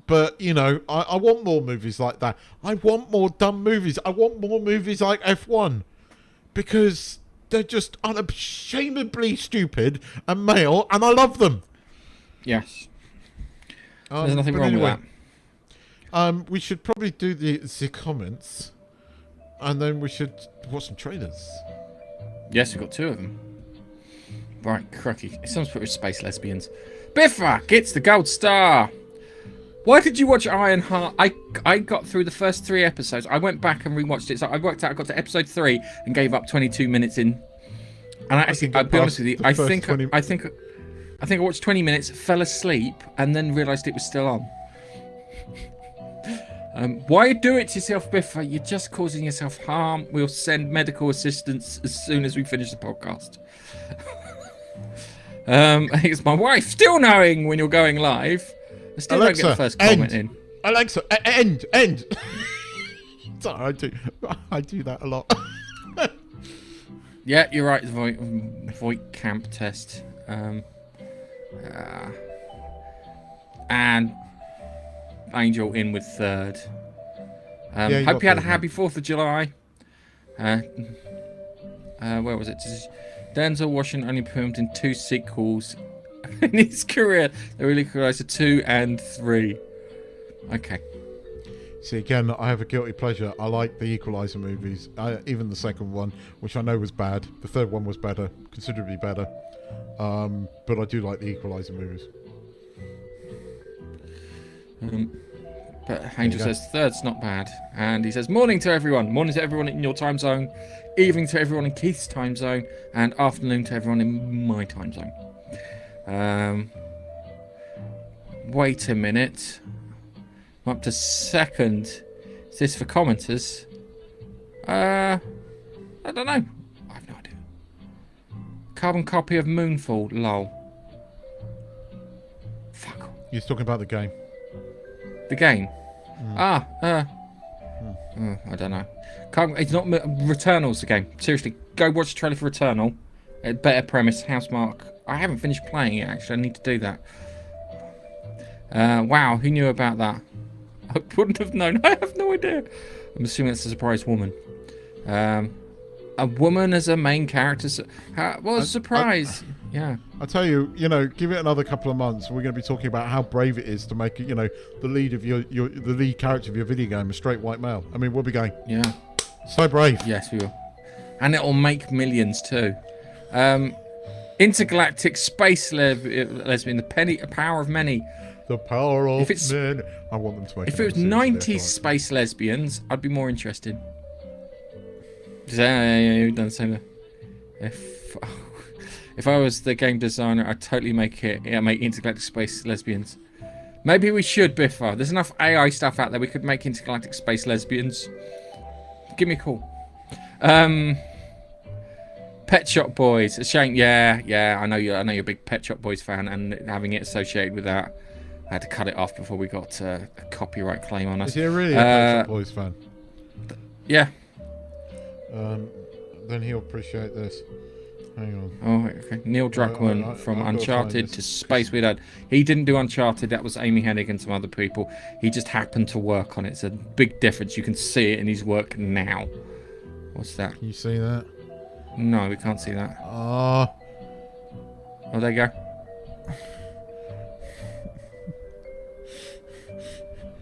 But, you know, I want more movies like that. I want more dumb movies. I want more movies like F1. Because they're just unashamedly stupid and male, and I love them. Yes. There's nothing wrong with that. We should probably do the comments, and then we should watch some trailers. Yes, we've got 2 of them. Right, cracky. Someone's put with Space Lesbians. Biffa gets the gold star. Why did you watch Ironheart? I got through the first 3 episodes. I went back and rewatched it. So I worked out I got to episode 3 and gave up 22 minutes in. And I'll be honest with you, I think I watched 20 minutes, fell asleep, and then realised it was still on. Why do it to yourself, Biffa? You're just causing yourself harm. We'll send medical assistance as soon as we finish the podcast. It's my wife still knowing when you're going live. I still Alexa, don't get the first comment in. Alexa, end. Sorry, I do that a lot. Yeah, you're right. Voight camp test. And Angel in with 3rd. Hope you had a happy 4th of July. Where was it? Denzel Washington only performed in 2 sequels in his career. They really Equalizer 2 and 3. Okay. See, again, I have a guilty pleasure. I like the Equalizer movies. Even the second one, which I know was bad. The third one was better, considerably better. But I do like the Equalizer movies. But Angel says 3rd's not bad. And he says, morning to everyone. Morning to everyone in your time zone. Evening to everyone in Keith's time zone. And afternoon to everyone in my time zone. Wait a minute. I'm up to 2nd. Is this for commenters? I don't know. I have no idea. Carbon copy of Moonfall. Lol. Fuck. He's talking about the game. The game. I don't know. It's not Returnal's the game. Seriously, go watch the trailer for Returnal. A better premise. Housemark. I haven't finished playing it actually. I need to do that. Wow, who knew about that? I wouldn't have known. I have no idea. I'm assuming it's a surprise woman. A woman as a main character. What a surprise! Yeah. I tell you, you know, give it another couple of months. We're going to be talking about how brave it is to make it. You know, the lead of the lead character of your video game a straight white male. I mean, we'll be going. Yeah. So brave. Yes, we will. And it'll make millions too. Intergalactic space lesbian. The power of many. The power of men. I want them to make. If it was 90s space lesbians, I'd be more interested. Yeah, you've done the same. If I was the game designer, I'd totally make intergalactic space lesbians. Maybe we should, Biffa. There's enough AI stuff out there. We could make intergalactic space lesbians. Give me a call. Pet Shop Boys. A shame. Yeah. I know you're a big Pet Shop Boys fan, and having it associated with that, I had to cut it off before we got a copyright claim on us. Is he really a Pet Shop Boys fan? Yeah. Then he'll appreciate this. Hang on. Oh, okay. Neil Druckmann from Uncharted to Space Weird. He didn't do Uncharted. That was Amy Hennig and some other people. He just happened to work on it. It's a big difference. You can see it in his work now. What's that? Can you see that? No, we can't see that. Oh, there you go.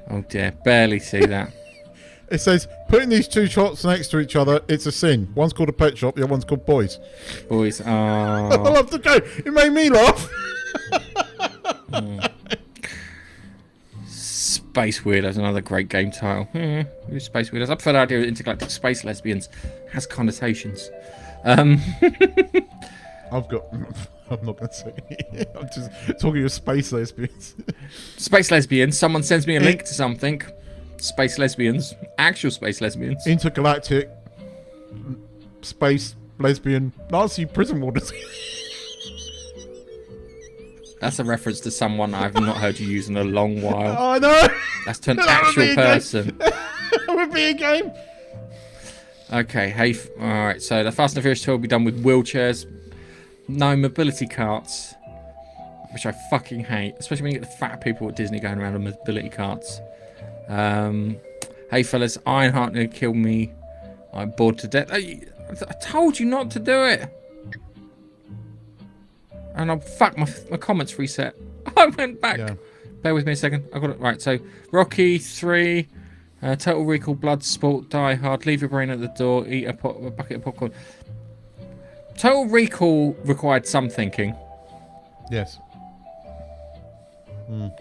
Oh dear, barely see that. It says, putting these two shots next to each other, it's a sin. One's called a pet shop, the other one's called Boys. Boys, oh. I love the game. It made me laugh. Space Weirdos, another great game title. Space Weirdos. I prefer the idea of intergalactic space lesbians. Has connotations. I'm not going to say it. I'm just talking of space lesbians. Space lesbians. Someone sends me a link to something. Space lesbians. Actual space lesbians. Intergalactic space lesbian Nazi prison wardens. That's a reference to someone I've not heard you use in a long while. Oh, I know. That's to an actual person. That would be a game. Okay, hey, alright, so the Fast and Furious tour will be done with wheelchairs. No mobility carts. Which I fucking hate. Especially when you get the fat people at Disney going around on mobility carts. Hey fellas, Ironheart nearly killed me. I'm bored to death. I told you not to do it. And my comments reset. I went back. Yeah. Bear with me a second. I got it right. So Rocky 3, Total Recall, Bloodsport, Die Hard, Leave Your Brain at the Door, Eat a bucket of popcorn. Total Recall required some thinking. Yes.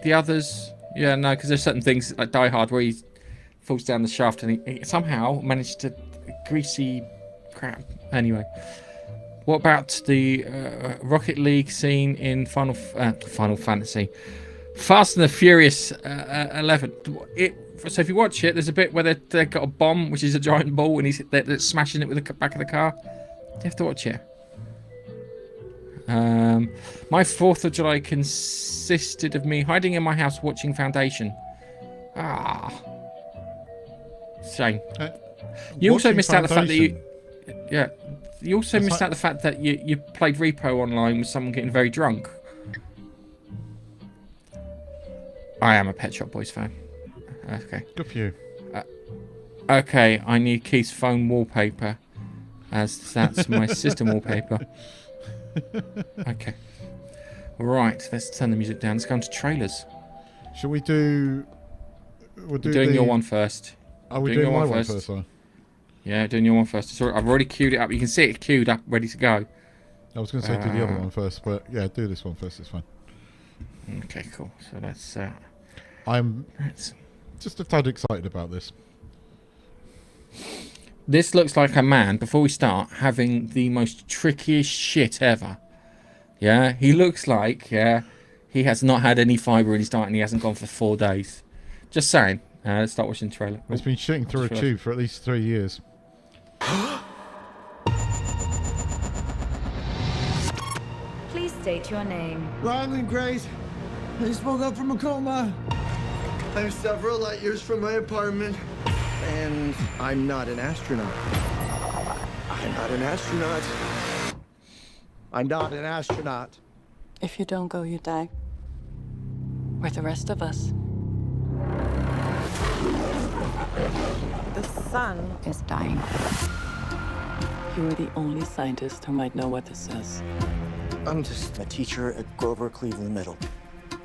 The others, yeah, no, because there's certain things like Die Hard where he falls down the shaft and he somehow managed to greasy crap. Anyway, what about the Rocket League scene in Final Fantasy? Fast and the Furious 11. So if you watch it, there's a bit where they've got a bomb, which is a giant ball, and they're smashing it with the back of the car. You have to watch it. My 4th of July consisted of me hiding in my house watching Foundation. Shame. You also missed out the fact that you also missed out the fact that you played Repo online with someone getting very drunk. I am a Pet Shop Boys fan. Okay. Good for you. Okay, I need Keith's phone wallpaper, as that's my system wallpaper. Okay. Right, let's turn the music down. Let's go on to trailers. Shall we do... We're doing your one first. Are we doing my one first? Yeah, doing your one first. Sorry, I've already queued it up. You can see it queued up, ready to go. I was going to say do the other one first, but yeah, do this one first. It's fine. Okay, cool. So let's... I'm just a tad excited about this. This looks like a man, before we start, having the most trickiest shit ever. Yeah, he looks like, he has not had any fibre in his diet and he hasn't gone for 4 days. Just saying. Let's start watching the trailer. He's been shitting through a tube for at least 3 years. Please state your name. Ryan Grace. I just woke up from a coma. I'm several light years from my apartment. And I'm not an astronaut. I'm not an astronaut. I'm not an astronaut. If you don't go, you die. With the rest of us. The sun is dying. You are the only scientist who might know what this says. I'm just a teacher at Grover Cleveland Middle.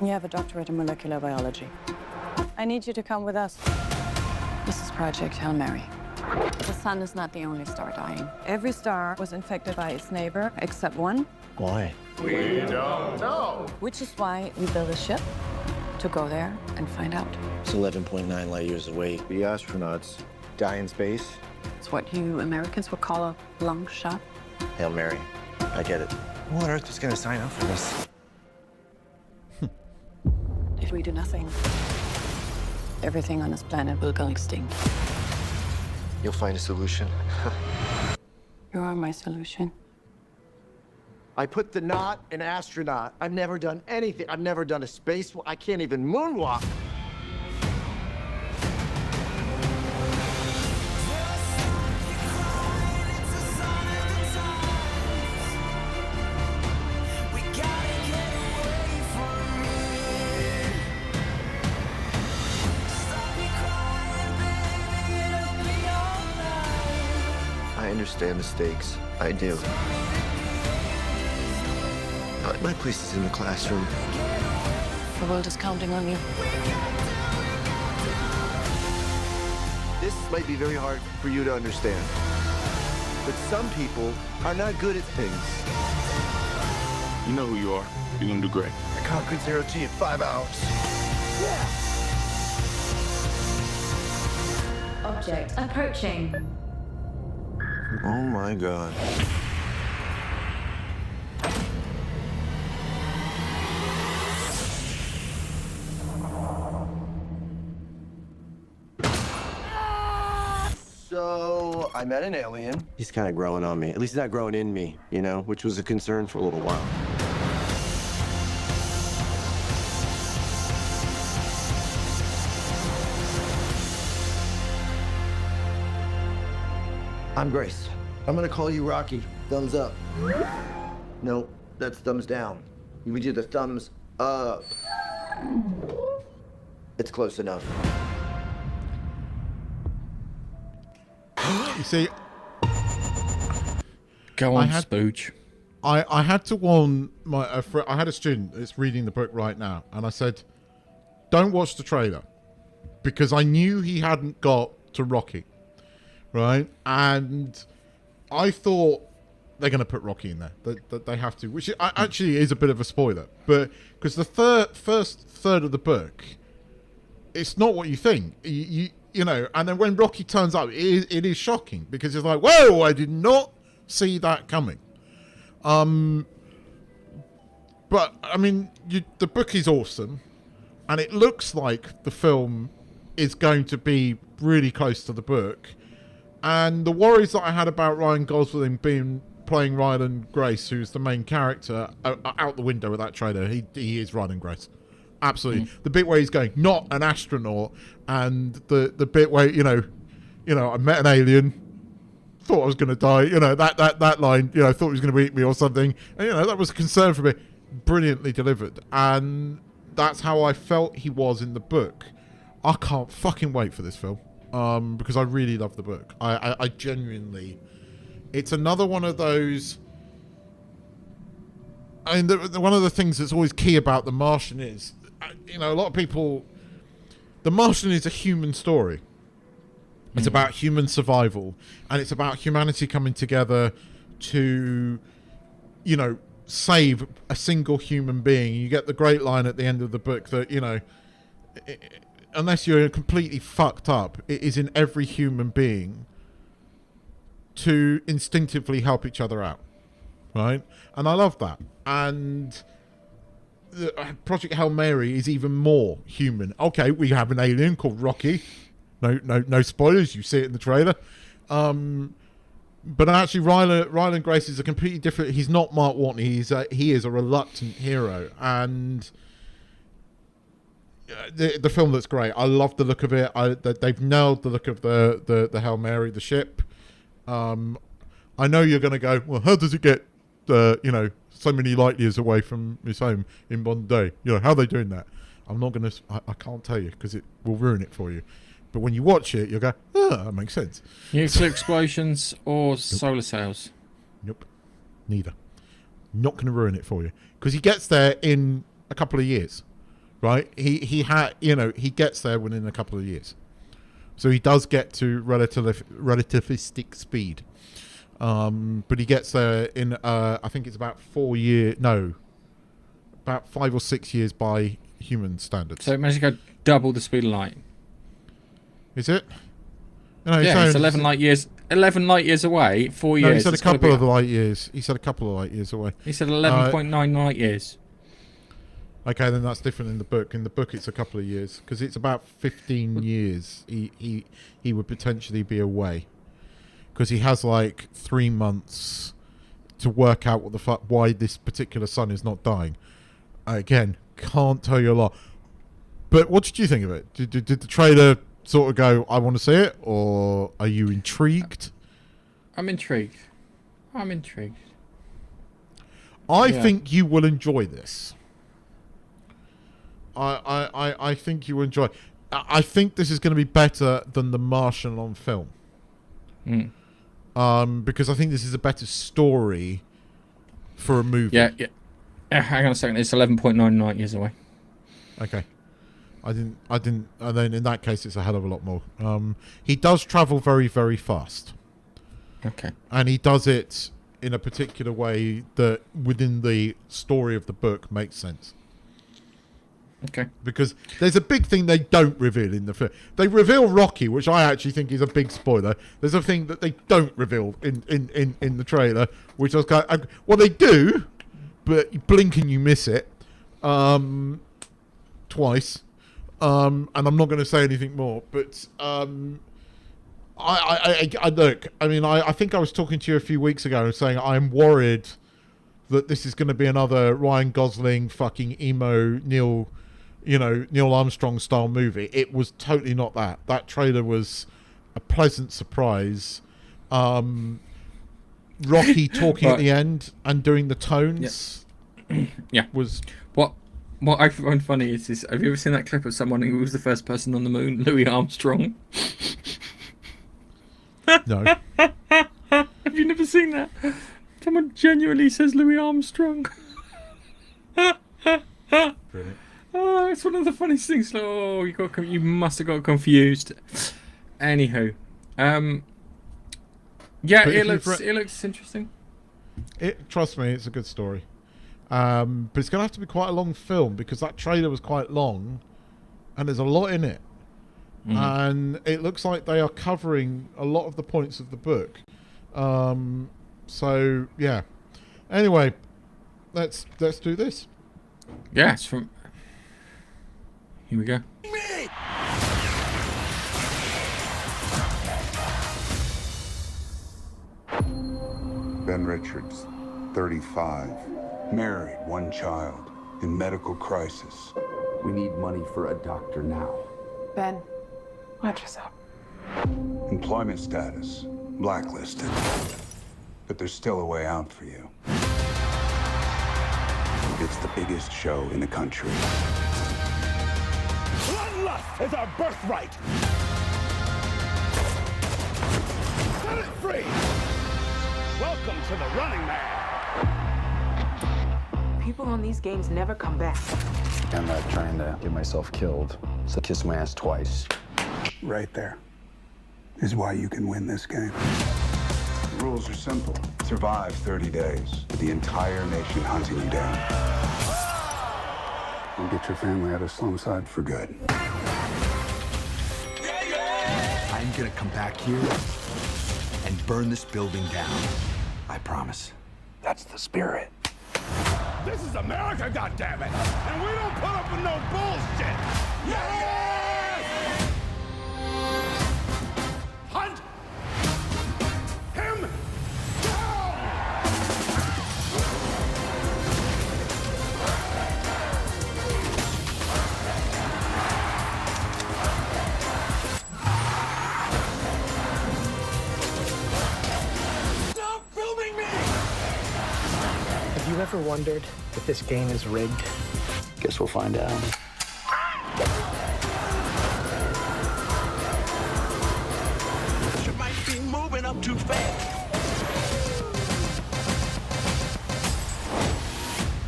You have a doctorate in molecular biology. I need you to come with us. This is Project Hail Mary. The sun is not the only star dying. Every star was infected by its neighbor, except one. Why? We don't know. Which is why we built a ship to go there and find out. It's 11.9 light years away. The astronauts die in space. It's what you Americans would call a long shot. Hail Mary. I get it. Who on earth is going to sign up for this? If we do nothing, everything on this planet will go extinct. You'll find a solution. You are my solution. I put the knot in astronaut. I've never done anything. I've never done a spacewalk. I can't even moonwalk. I understand the stakes. I do. But my place is in the classroom. The world is counting on you. This might be very hard for you to understand. But some people are not good at things. You know who you are. You're gonna do great. I conquered zero G in 5 hours. Yeah. Object approaching. Oh my God. So, I met an alien. He's kind of growing on me. At least he's not growing in me, you know, which was a concern for a little while. I'm Grace. I'm gonna call you Rocky. Thumbs up. No, that's thumbs down. We do the thumbs up. It's close enough. You see, Go on, Spooch. I had to warn I had a student that's reading the book right now, and I said, don't watch the trailer, because I knew he hadn't got to Rocky, right? And I thought they're going to put Rocky in there. That they have to, which actually is a bit of a spoiler, but because the first third of the book, it's not what you think. You know, and then when Rocky turns up, it is shocking, because it's like, whoa, I did not see that coming. But I mean, the book is awesome, and it looks like the film is going to be really close to the book. And the worries that I had about Ryan Gosling playing Ryan Grace, who's the main character, are out the window with that trailer. He is Ryan Grace. Absolutely. The bit where he's going, not an astronaut, and the bit where, you know, I met an alien, thought I was going to die, that line, thought he was going to eat me or something, and, that was a concern for me. Brilliantly delivered. And that's how I felt he was in the book. I can't fucking wait for this film, because I really love the book. I genuinely... It's another one of those... I mean, one of the things that's always key about The Martian is, a lot of people... The Martian is a human story. It's about human survival, and it's about humanity coming together to, save a single human being. You get the great line at the end of the book that, unless you're completely fucked up, it is in every human being to instinctively help each other out, right? And I love that. And Project Hail Mary is even more human. Okay, we have an alien called Rocky. No spoilers. You see it in the trailer. But actually, Ryland Grace is a completely different. He's not Mark Watney. He is a reluctant hero, and the film looks great. I love the look of it. They've nailed the look of the Hail Mary, the ship. I know you're going to go, well, how does it get so many light years away from his home in one day? How are they doing that? I'm not going to. I can't tell you because it will ruin it for you. But when you watch it, you'll go, that makes sense. Nuclear explosions or solar sails? Nope. Neither. Not going to ruin it for you. Because he gets there in a couple of years. Right? He gets there within a couple of years. So he does get to relativistic speed. But he gets there in, I think it's about 5 or 6 years by human standards. So it managed to go double the speed of light. Is it? No, yeah, it's 11 light years. 11 light years away. 4 years. No, he said a couple of light years. He said a couple of light years away. He said 11.9 light years. Okay, then that's different in the book. In the book, it's a couple of years because it's about 15 years. He would potentially be away because he has like 3 months to work out why this particular sun is not dying. Again, can't tell you a lot. But what did you think of it? Did the trailer sort of go, I want to see it, or are you intrigued? I'm intrigued. I think you will enjoy this. I think you will enjoy. I think this is going to be better than The Martian on film. Because I think this is a better story for a movie. Yeah. Hang on a second. It's 11.9 light years away. Okay. I didn't. And then in that case, it's a hell of a lot more. He does travel very, very fast. Okay. And he does it in a particular way that, within the story of the book, makes sense. Okay. Because there's a big thing they don't reveal in the film. They reveal Rocky, which I actually think is a big spoiler. There's a thing that they don't reveal in the trailer, which I was kind of, well, they do, but you blink and you miss it twice. And I'm not going to say anything more, but I look. I mean, I think I was talking to you a few weeks ago and saying I'm worried that this is going to be another Ryan Gosling fucking emo Neil Armstrong style movie. It was totally not that. That trailer was a pleasant surprise. Rocky talking at the end and doing the tones. Yeah. Was What I find funny is have you ever seen that clip of someone who was the first person on the moon, Louis Armstrong? No. Have you never seen that? Someone genuinely says Louis Armstrong. Brilliant. Oh, it's one of the funniest things. Oh, you must have got confused. Anywho, yeah, it looks interesting. Trust me, it's a good story. But it's going to have to be quite a long film because that trailer was quite long and there's a lot in it. And it looks like they are covering a lot of the points of the book. So, yeah. Anyway, let's do this. Yeah, it's from... Here we go. Ben Richards, 35. Married, 1 child, in medical crisis. We need money for a doctor now. Ben, watch yourself. Employment status, blacklisted. But there's still a way out for you. It's the biggest show in the country. Bloodlust is our birthright! Set it free! Welcome to the Running Man! People on these games never come back. I'm not trying to get myself killed, so kiss my ass twice. Right there is why you can win this game. The rules are simple. Survive 30 days. The entire nation hunting you down. And get your family out of Slumside for good. I'm gonna come back here and burn this building down. I promise. That's the spirit. This is America, goddammit! And we don't put up with no bullshit! Yes! Hunt him ever wondered if this game is rigged? Guess we'll find out. You might be moving up too fast.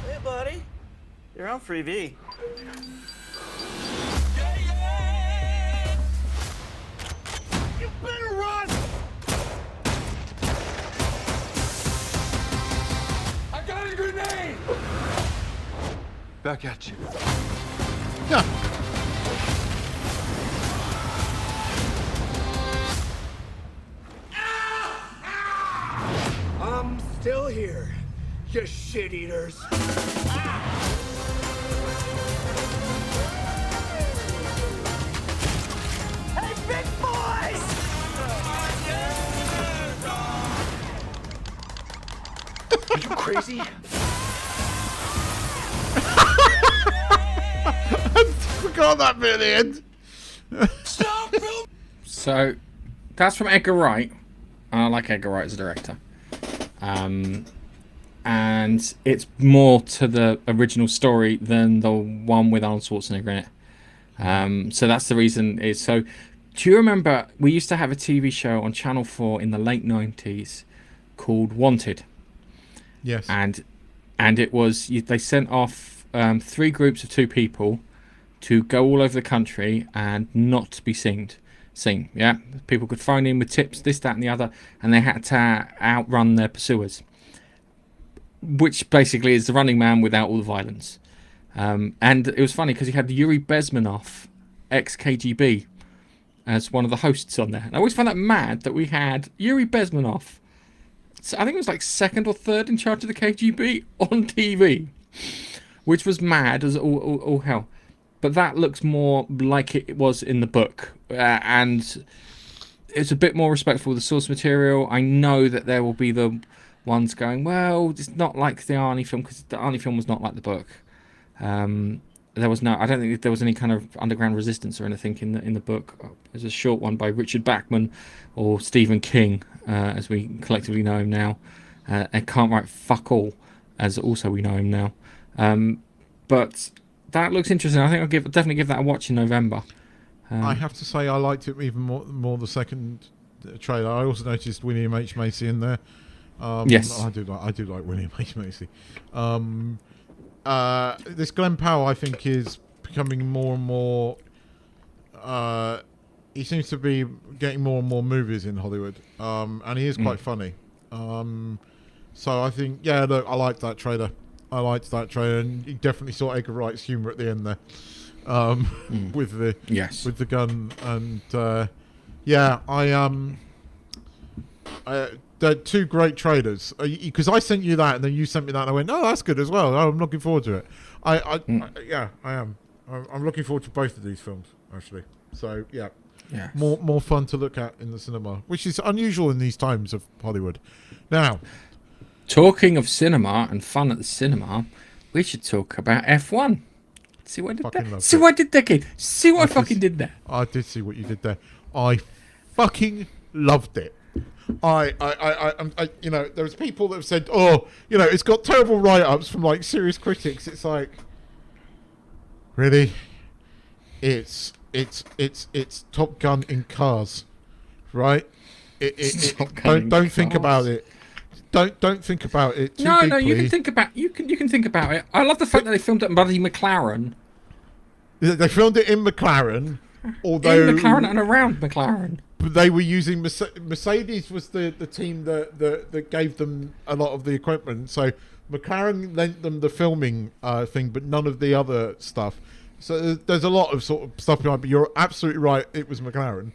Hey, buddy. You're on Freebie. You better run! I got a grenade! Back at you. Yeah. I'm still here, you shit eaters. Hey, big boys! Are you crazy? I forgot that bit at the end. So, that's from Edgar Wright. I like Edgar Wright as a director. And it's more to the original story than the one with Arnold Schwarzenegger in it. So that's the reason is so. Do you remember we used to have a TV show on Channel 4 in the late 90s called Wanted? Yes. And it was they sent off 3 groups of 2 people to go all over the country and not be seen. Yeah, people could phone in with tips, this, that, and the other, and they had to outrun their pursuers, which basically is the Running Man without all the violence. And it was funny because he had Yuri Bezmenov, ex-KGB, as one of the hosts on there. And I always found that mad that we had Yuri Bezmenov, so I think it was like 2nd or 3rd in charge of the KGB on TV, which was mad as all hell. But that looks more like it was in the book, and it's a bit more respectful of the source material. I know that there will be the ones going, well, it's not like the Arnie film, because the Arnie film was not like the book. There was I don't think there was any kind of underground resistance or anything in the book. There's a short one by Richard Bachman or Stephen King, as we collectively know him now, and can't write fuck all, as also we know him now. But that looks interesting. I think I'll definitely give that a watch in November. I have to say I liked it even more the second trailer. I also noticed William H. Macy in there. Yes, I do like William H. Macy. This Glenn Powell, I think, is becoming more and more. He seems to be getting more and more movies in Hollywood, and he is quite funny. So I think, yeah, look, I liked that trailer. And you definitely saw Edgar Wright's humour at the end there, with the gun, and they're 2 great trailers. Because I sent you that, and then you sent me that, and I went, "Oh, that's good as well." I'm looking forward to it. I am. I'm looking forward to both of these films actually. So yeah, more fun to look at in the cinema, which is unusual in these times of Hollywood. Now, talking of cinema and fun at the cinema, we should talk about F1. See what I did there? See what I did there, kid? See what I fucking did there? I did see what you did there. I fucking loved it. I you know, there's people that have said, oh, you know, it's got terrible write-ups from like serious critics. It's like, really? It's Top Gun in cars, right? Don't think about it. Don't think about it too deeply. No, you can think about you can think about it. I love the fact that they filmed it in bloody McLaren. They filmed it in McLaren, although in McLaren and around McLaren. They were using Mercedes was the team that gave them a lot of the equipment. So McLaren lent them the filming thing, but none of the other stuff. So there's a lot of sort of stuff behind. But you're absolutely right. It was McLaren.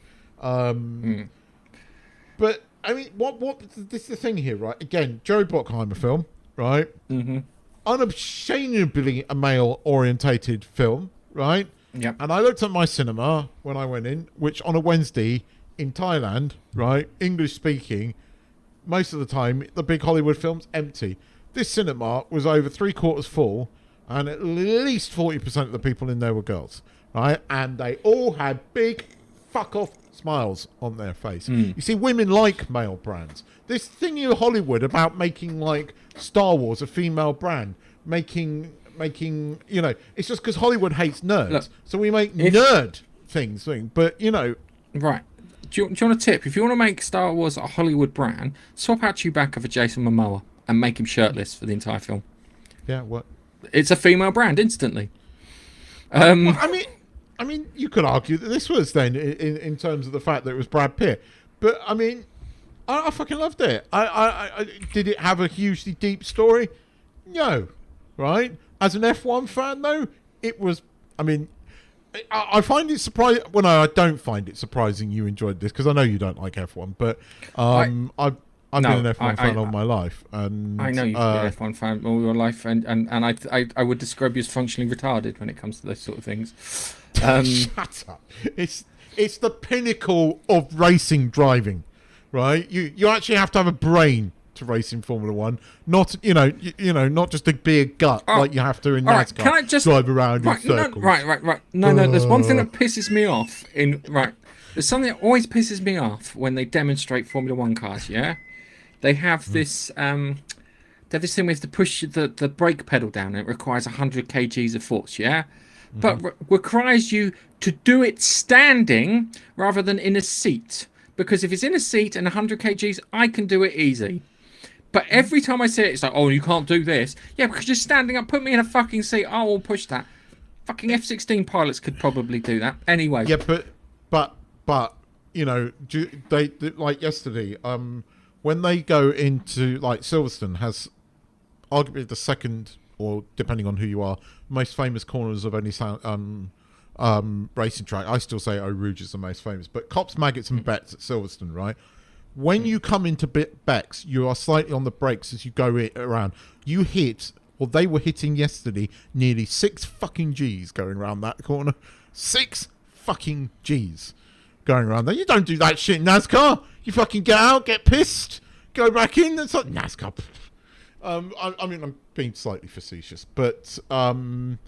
But I mean, what? This is the thing here, right? Again, Jerry Bruckheimer film, right? Mm-hmm. Unashamedly a male-orientated film, right? Yeah. And I looked at my cinema when I went in, which on a Wednesday in Thailand, right, English speaking, most of the time the big Hollywood films empty. This cinema was over 3/4 full, and at least 40% of the people in there were girls, right? And they all had big fuck off smiles on their face. You see, women like male brands. This thing in Hollywood about making like Star Wars a female brand, making it's just because Hollywood hates nerds. Look, so we make nerd things. But right. Do you want a tip? If you want to make Star Wars a Hollywood brand, swap out Chewbacca for Jason Momoa and make him shirtless for the entire film. Yeah, what? It's a female brand instantly. I mean, you could argue that this was then in terms of the fact that it was Brad Pitt, but I mean, I fucking loved it. I did it have a hugely deep story? No, right? As an F1 fan, though, it was. I mean, I find it surprising. Well, no, I don't find it surprising you enjoyed this because I know you don't like F1, but I've been an F1 fan all my life, and I know you've been an F1 fan all your life, and I would describe you as functionally retarded when it comes to those sort of things. Shut up! It's the pinnacle of racing driving, right? You actually have to have a brain to race in Formula One, not not just a big gut like you have to in NASCAR. Can I just drive around in circles? No, there's one thing that pisses me off There's something that always pisses me off when they demonstrate Formula One cars. Yeah, they have this they have this thing where you have to push the brake pedal down, and it requires 100 kgs of force. Yeah, but requires you to do it standing rather than in a seat. Because if it's in a seat and 100 kgs, I can do it easy. But every time I see it, it's like, oh, you can't do this. Yeah, because you're standing up. Put me in a fucking seat. I will push that. Fucking F-16 pilots could probably do that. Anyway. Yeah, but they like yesterday. When they go into like Silverstone has arguably the second, or depending on who you are, most famous corners of any racing track. I still say Eau Rouge is the most famous, but Cops, Maggots and Bets at Silverstone, right? When you come into Bex, you are slightly on the brakes as you go around. You hit, or they were hitting yesterday, nearly 6 fucking G's going around that corner. 6 fucking G's going around there. You don't do that shit in NASCAR. You fucking get out, get pissed, go back in. That's like NASCAR. I mean, I'm being slightly facetious, but and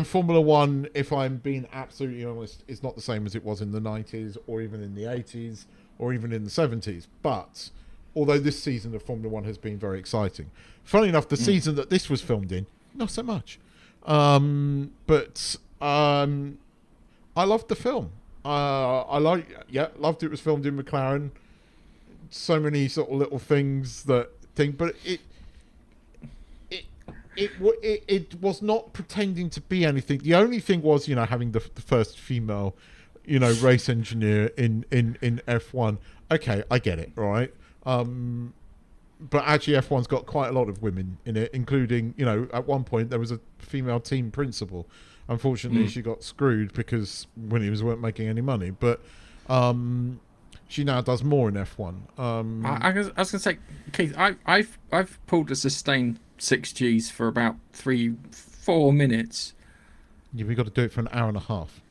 Formula One, if I'm being absolutely honest, is not the same as it was in the 90s or even in the 80s or even in the 70s. But although this season of Formula One has been very exciting, funny enough, the season that this was filmed in, not so much. But I loved the film. Loved it was filmed in McLaren. So many sort of little things but it was not pretending to be anything. The only thing was, having the first female, race engineer in F1. Okay, I get it, right? But actually F1's got quite a lot of women in it, including, at one point there was a female team principal. Unfortunately, she got screwed because Williams weren't making any money. But she now does more in F1. I was going to say, Keith, I've pulled a sustained 6Gs for about 3-4 minutes. You've got to do it for an hour and a half.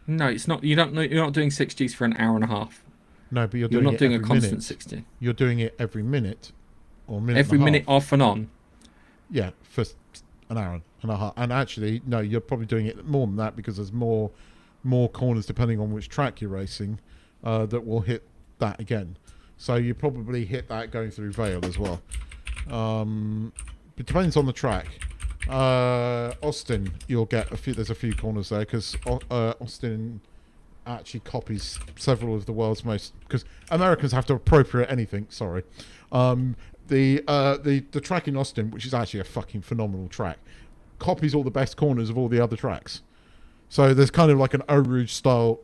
No, it's not. You're not doing 6Gs for an hour and a half. No, but you're not doing a constant minute. 60. You're doing it every minute, or minute. Every and a minute half. off and on. Yeah, for an hour and a half. And actually, no, you're probably doing it more than that because there's more corners depending on which track you're racing that will hit that again. So you probably hit that going through Vale as well. It depends on the track. Austin, you'll get there's a few corners there because Austin actually copies several of the world's most, because Americans have to appropriate anything. Sorry. The track in Austin, which is actually a fucking phenomenal track, copies all the best corners of all the other tracks. So there's kind of like an Eau Rouge style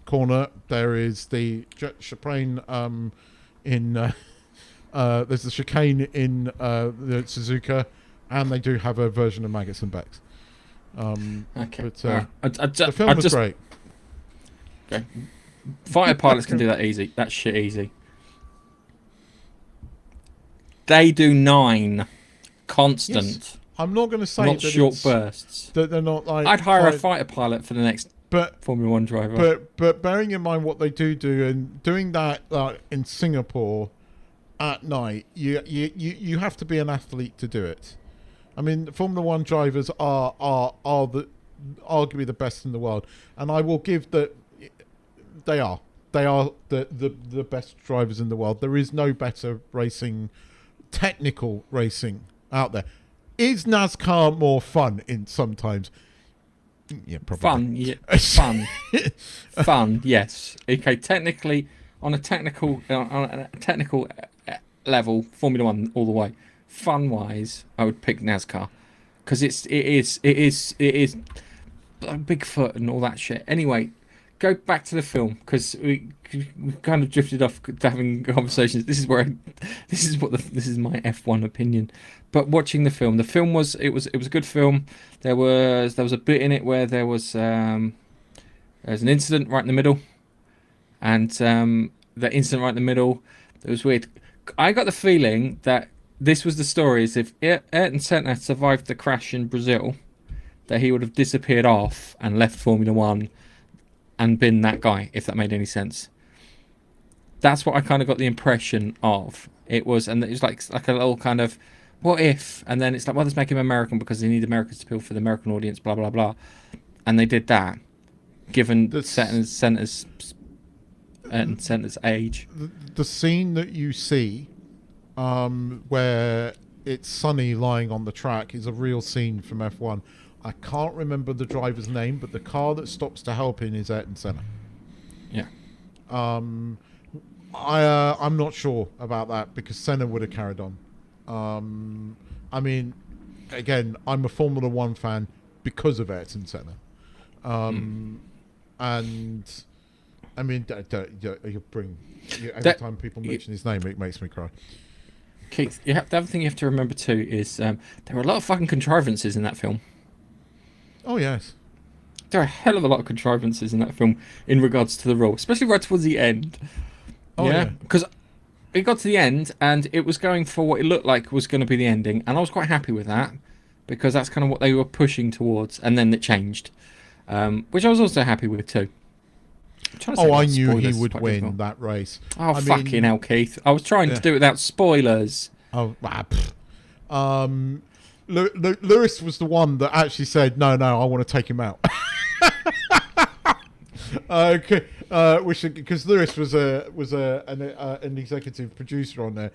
corner. There is the chicane in there's the chicane in the Suzuka, and they do have a version of Maggots and Becks. Okay. But the film was great. Okay. Fighter pilots can do that easy. That shit easy. They do 9 constant. Yes. I'm not going to say not that short bursts. That they're not like. I'd hire a fighter pilot for the next Formula One driver. But bearing in mind what they do and doing that in Singapore at night, you have to be an athlete to do it. I mean, Formula One drivers are arguably the best in the world, and I will give that They are. They are the best drivers in the world. There is no better technical racing out there. Is NASCAR more fun in sometimes? Yeah, probably. Fun, yeah. Fun, yes. Okay, technically, on a technical level, Formula One all the way. Fun-wise, I would pick NASCAR because it is Bigfoot and all that shit. Anyway, go back to the film because we kind of drifted off having conversations. This is my F1 opinion. But watching the film was a good film. There was a bit in it where there was an incident right in the middle, and that incident right in the middle, it was weird. I got the feeling that this was the story: is if Ayrton Senna had survived the crash in Brazil, that he would have disappeared off and left Formula One and been that guy, if that made any sense. That's what I kind of got the impression of. It was like a little kind of what if, and then it's like, well, let's make him American because they need Americans to appeal for the American audience, blah blah blah, and they did that, given Senna's age. The scene that you see, where it's Sonny lying on the track, is a real scene from F1. I can't remember the driver's name, but the car that stops to help him is Ayrton Senna. Yeah. I'm not sure about that because Senna would have carried on. I mean, again, I'm a Formula One fan because of Ayrton Senna. And I mean, every time people mention his name, it makes me cry. Keith, the other thing you have to remember too is there were a lot of fucking contrivances in that film. Oh, yes. There are a hell of a lot of contrivances in that film in regards to the role, especially right towards the end. Oh, yeah. Because it got to the end and it was going for what it looked like was going to be the ending, and I was quite happy with that because that's kind of what they were pushing towards, and then it changed, which I was also happy with too. I knew he would win that race. Oh, fucking hell, Keith. I was trying to do it without spoilers. Oh, Lewis was the one that actually said, no, I want to take him out. Okay, because Lewis was an executive producer on there.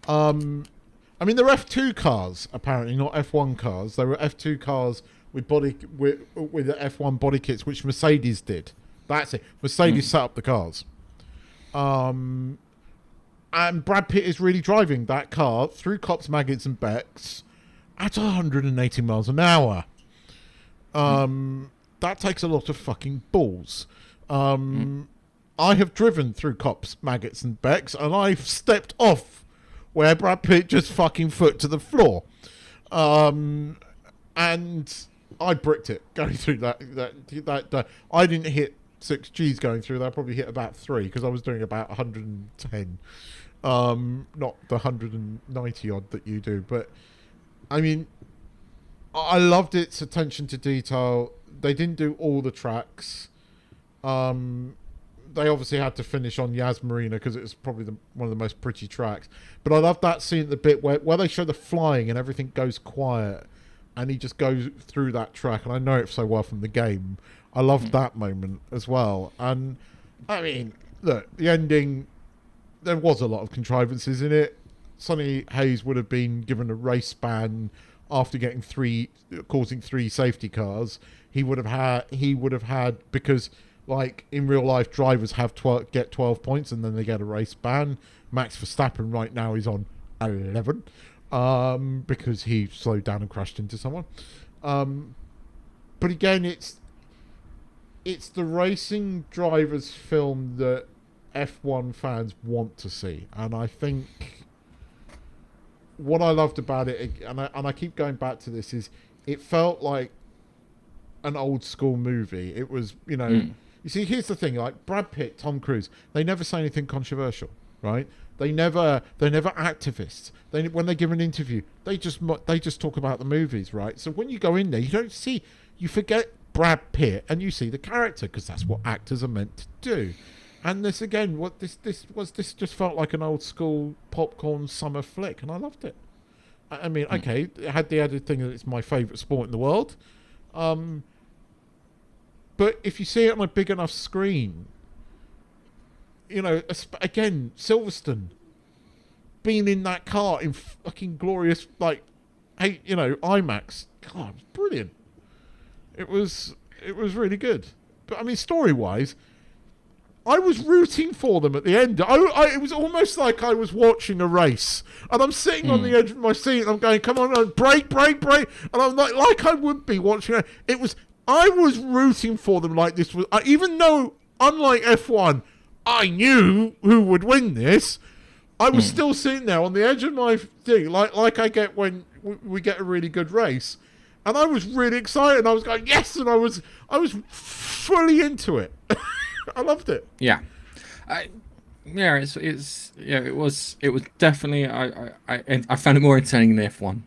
I mean, there were F2 cars apparently, not F1 cars. There were F2 cars with F1 body kits, which Mercedes did. That's it. Mercedes set up the cars. And Brad Pitt is really driving that car through cops, maggots, and becks at 180 miles an hour. That takes a lot of fucking balls. I have driven through cops, maggots, and becks, and I've stepped off where Brad Pitt just fucking foot to the floor. And I bricked it going through that. I didn't hit 6 Gs going through that. I probably hit about 3 because I was doing about 110. Not the 190 odd that you do, but I mean, I loved its attention to detail. They didn't do all the tracks. They obviously had to finish on Yas Marina because it was probably one of the most pretty tracks. But I love that scene at the bit where they show the flying and everything goes quiet and he just goes through that track. And I know it so well from the game. I loved that moment as well. And I mean, look, the ending, there was a lot of contrivances in it. Sonny Hayes would have been given a race ban after causing 3 safety cars. He would have had because, like, in real life, drivers get 12 points and then they get a race ban. Max Verstappen right now is on 11 because he slowed down and crashed into someone. But again, it's the racing drivers film that F1 fans want to see, and I think what I loved about it, and I keep going back to this, is it felt like an old school movie. It was, you see, here's the thing, like Brad Pitt, Tom Cruise, they never say anything controversial, right? They're never activists. When they give an interview, they just talk about the movies, right? So when you go in there, you forget Brad Pitt and you see the character, because that's what actors are meant to do. And this again, this just felt like an old school popcorn summer flick, and I loved it. I mean, okay, it had the added thing that it's my favourite sport in the world. But if you see it on a big enough screen, again, Silverstone being in that car in fucking glorious, like, IMAX. God, it was brilliant. It was really good. But I mean, story-wise, I was rooting for them at the end. It was almost like I was watching a race, and I'm sitting on the edge of my seat, and I'm going, "Come on, brake!" And I'm like I would be watching it. I was rooting for them like this was, even though, unlike F1, I knew who would win this. I was still sitting there on the edge of my thing, like I get when we get a really good race, and I was really excited. I was going, yes, and I was fully into it. I loved it. Yeah, it was definitely. I found it more entertaining than F1.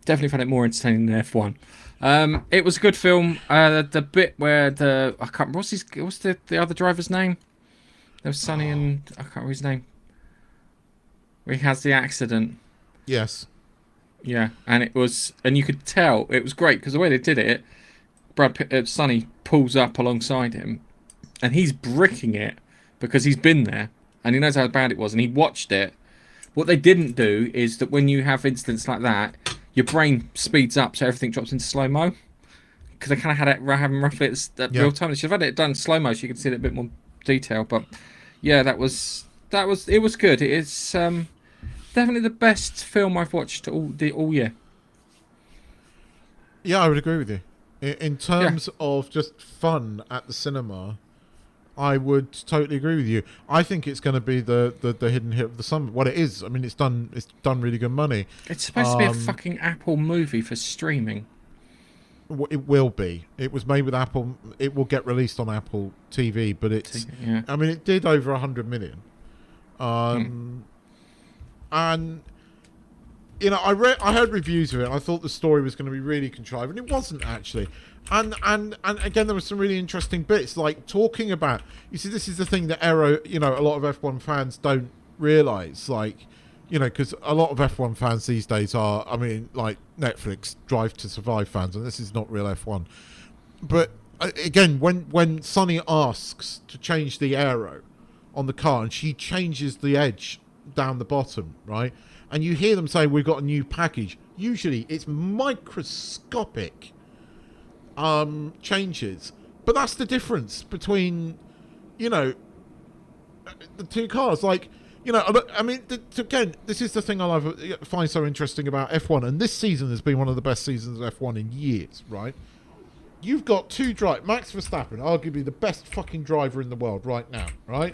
Definitely found it more entertaining than F1. It was a good film. The bit where I can't remember what's the other driver's name? There was Sonny and I can't remember his name. Where he has the accident. Yes. Yeah, and you could tell it was great because the way they did it, Sonny pulls up alongside him, and he's bricking it because he's been there and he knows how bad it was, and he watched it. What they didn't do is that when you have incidents like that, your brain speeds up so everything drops into slow mo. Because they kind of had it having roughly at real time. They should have had it done slow mo so you could see it a bit more detail. But yeah, it was good. It is definitely the best film I've watched all year. Yeah, I would agree with you. In terms of just fun at the cinema, I would totally agree with you. I think it's going to be the hidden hit of the summer. What it is, I mean, it's done really good money. It's supposed to be a fucking Apple movie for streaming. It will be. It was made with Apple. It will get released on Apple TV, but it's. Yeah. I mean, it did over 100 million. And I heard reviews of it, and I thought the story was going to be really contrived, and it wasn't actually. And again, there were some really interesting bits, like talking about. You see, this is the thing that a lot of F1 fans don't realise, like, because a lot of F1 fans these days are, I mean, like Netflix Drive to Survive fans, and this is not real F1. But again, when Sonny asks to change the aero on the car, and she changes the edge down the bottom, right? And you hear them say, we've got a new package. Usually it's microscopic changes. But that's the difference between, the two cars. Like, I mean, again, this is the thing I find so interesting about F1. And this season has been one of the best seasons of F1 in years, right? You've got two drivers. Max Verstappen, arguably the best fucking driver in the world right now, right?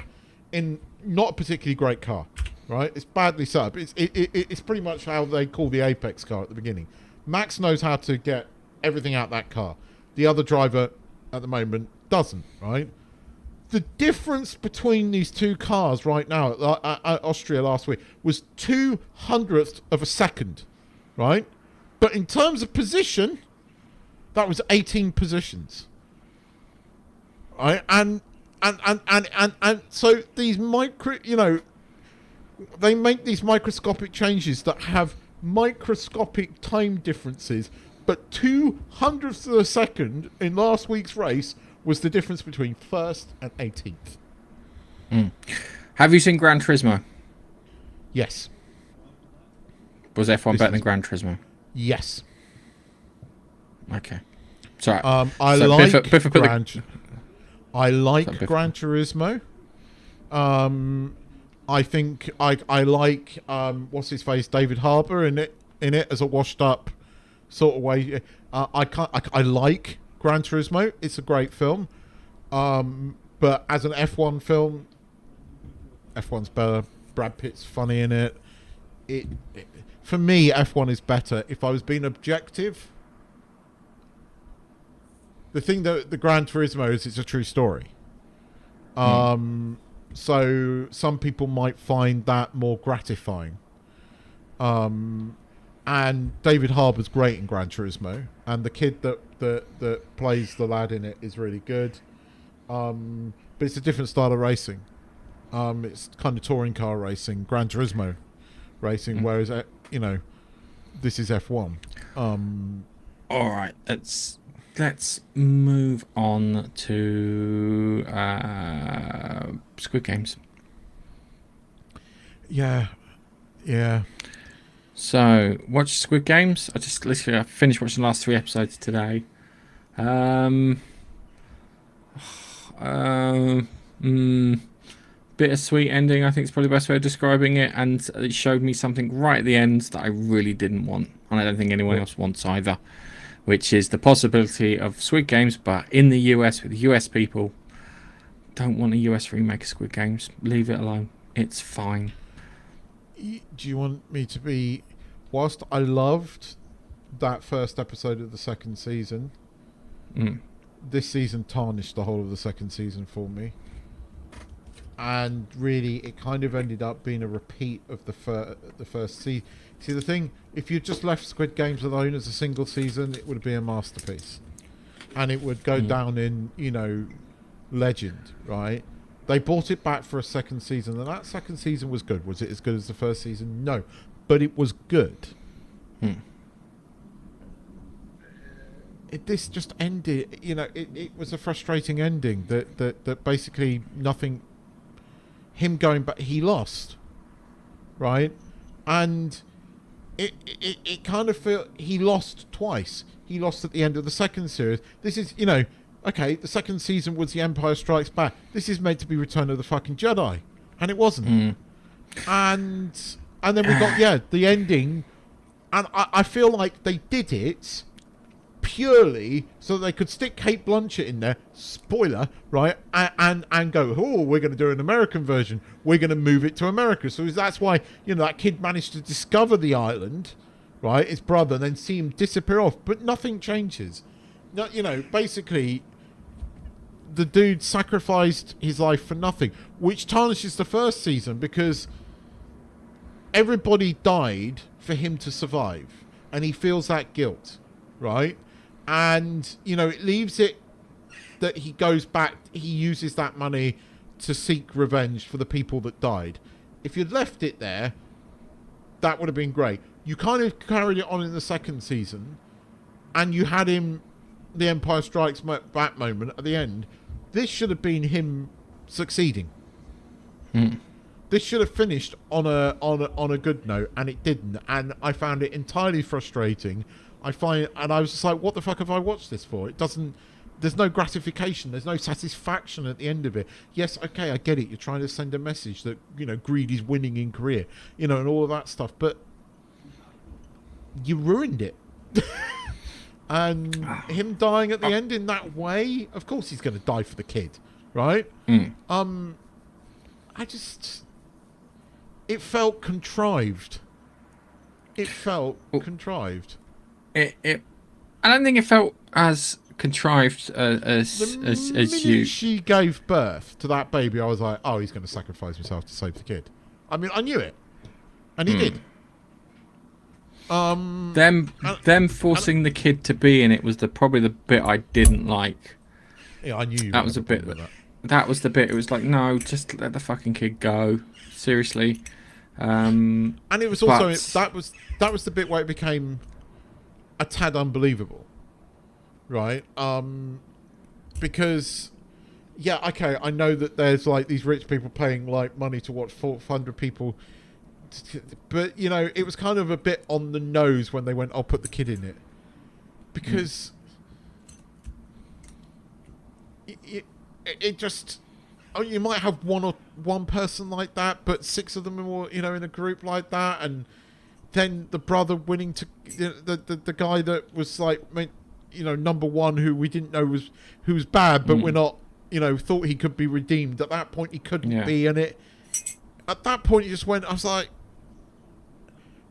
In not a particularly great car. Right, it's badly set up. It's pretty much how they call the Apex car at the beginning. Max knows how to get everything out that car. The other driver at the moment doesn't. Right, the difference between these two cars right now at Austria last week was 200th of a second. Right, but in terms of position, that was 18 positions. Right, and so these they make these microscopic changes that have microscopic time differences, but 200ths of a second in last week's race was the difference between first and 18th. Have you seen Gran Turismo? Yes. Was F1 better than Gran Turismo? Yes. Okay. Sorry. I like Gran Turismo. I think I like what's his face, David Harbour in it as a washed up sort of way. I like Gran Turismo. It's a great film, but as an F1 film, F1's better. Brad Pitt's funny in it. For me, F1 is better. If I was being objective, the thing that the Gran Turismo is, it's a true story. So some people might find that more gratifying. And David Harbour's great in Gran Turismo, and the kid that plays the lad in it is really good. But it's a different style of racing. It's kind of touring car racing, Gran Turismo racing, whereas this is F1. All right, let's move on to Squid Games. Yeah. So, watch Squid Games. I finished watching the last 3 episodes today. Bittersweet ending, I think is probably the best way of describing it, and it showed me something right at the end that I really didn't want, and I don't think anyone else wants either, which is the possibility of Squid Games, but in the US with US people. Don't want a US remake of Squid Games. Leave it alone. It's fine. Do you want me to be... Whilst I loved that first episode of the second season, this season tarnished the whole of the second season for me. And really, it kind of ended up being a repeat of the first season. See, the thing, if you just left Squid Games alone as a single season, it would be a masterpiece. And it would go down in, legend, right? They brought it back for a second season, and that second season was good. Was it as good as the first season? No. But it was good. This just ended, it was a frustrating ending that basically nothing... Him going back, he lost, right? And it kind of felt he lost twice. He lost at the end of the second series. This is, okay, the second season was The Empire Strikes Back. This is meant to be Return of the fucking Jedi, and it wasn't. And then we got the ending, and I feel like they did it purely so that they could stick Kate Blanchett in there, spoiler, right, and go, oh, we're going to do an American version, we're going to move it to America. So that's why, that kid managed to discover the island, right, his brother, and then see him disappear off, but nothing changes. No, basically, the dude sacrificed his life for nothing, which tarnishes the first season, because everybody died for him to survive, and he feels that guilt, right? And, it leaves it that he goes back, he uses that money to seek revenge for the people that died. If you'd left it there, that would have been great. You kind of carried it on in the second season, and you had him, the Empire Strikes Back moment at the end. This should have been him succeeding. This should have finished on a good note, and it didn't. And I found it entirely frustrating. And I was just like, what the fuck have I watched this for? It doesn't, there's no gratification, there's no satisfaction at the end of it. Yes, okay, I get it, you're trying to send a message that, greed is winning in Korea, and all of that stuff, but you ruined it. And him dying at the end in that way, of course he's going to die for the kid, right? It felt contrived. I don't think it felt as contrived as you. She gave birth to that baby, I was like, oh, he's going to sacrifice himself to save the kid. I mean, I knew it, and he did. Them forcing the kid to be in it was probably the bit I didn't like. Yeah, I knew that was a bit. That was the bit. It was like, no, just let the fucking kid go. Seriously. And it was also that was the bit where it became a tad unbelievable, right? Because okay, I know that there's like these rich people paying like money to watch 400 people, but it was kind of a bit on the nose when they went, I'll put the kid in it, because it just, you might have one person like that, but 6 of them are in a group like that, and then the brother winning to the guy that was like, number one, who we didn't know who was bad, but we're not, thought he could be redeemed. At that point, he couldn't be, and at that point, you just went. I was like,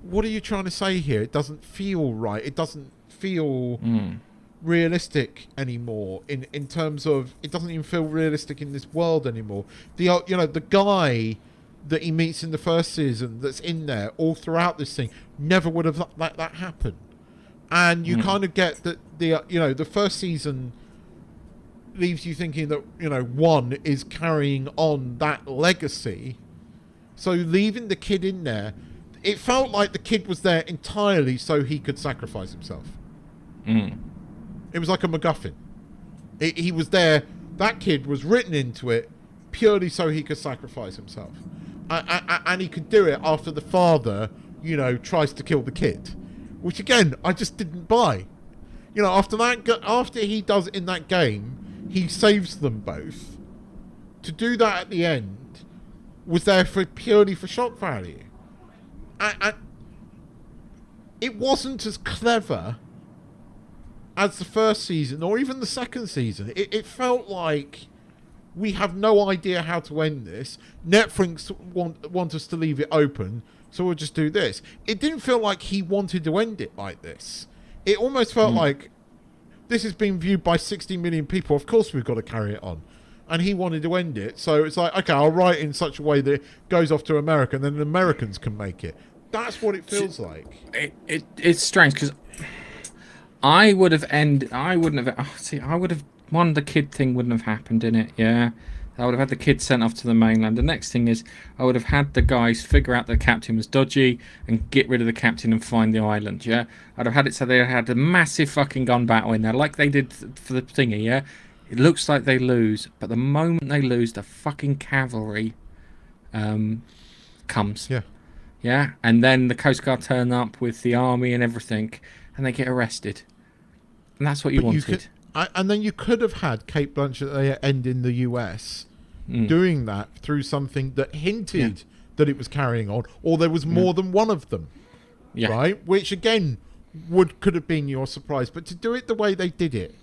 what are you trying to say here? It doesn't feel right. It doesn't feel realistic anymore. In terms of, it doesn't even feel realistic in this world anymore. The guy that he meets in the first season that's in there all throughout this thing never would have let that happen. And you kind of get that the first season leaves you thinking that one is carrying on that legacy. So leaving the kid in there, it felt like the kid was there entirely so he could sacrifice himself. It was like a MacGuffin. He was there. That kid was written into it purely so he could sacrifice himself. And he could do it after the father, tries to kill the kid. Which, again, I just didn't buy. After he does it in that game, he saves them both. To do that at the end was there purely for shock value. And it wasn't as clever as the first season or even the second season. It felt like we have no idea how to end this. Netflix want us to leave it open, so we'll just do this. It didn't feel like he wanted to end it like this. It almost felt like this has been viewed by 60 million people. Of course we've got to carry it on. And he wanted to end it. So it's like, okay, I'll write it in such a way that it goes off to America and then the Americans can make it. That's what it feels like. It's strange because I would have one, the kid thing wouldn't have happened in it, yeah. I would have had the kid sent off to the mainland. The next thing is I would have had the guys figure out the captain was dodgy and get rid of the captain and find the island, yeah. I'd have had it so they had a massive fucking gun battle in there like they did for the thingy, yeah. It looks like they lose, but the moment they lose, the fucking cavalry comes. Yeah. Yeah, and then the Coast Guard turn up with the army and everything, and they get arrested. And that's what you wanted. And then you could have had Kate Blanchett end in the US doing that through something that hinted that it was carrying on, or there was more than one of them. Yeah. Right? Which, again, could have been your surprise. But to do it the way they did it,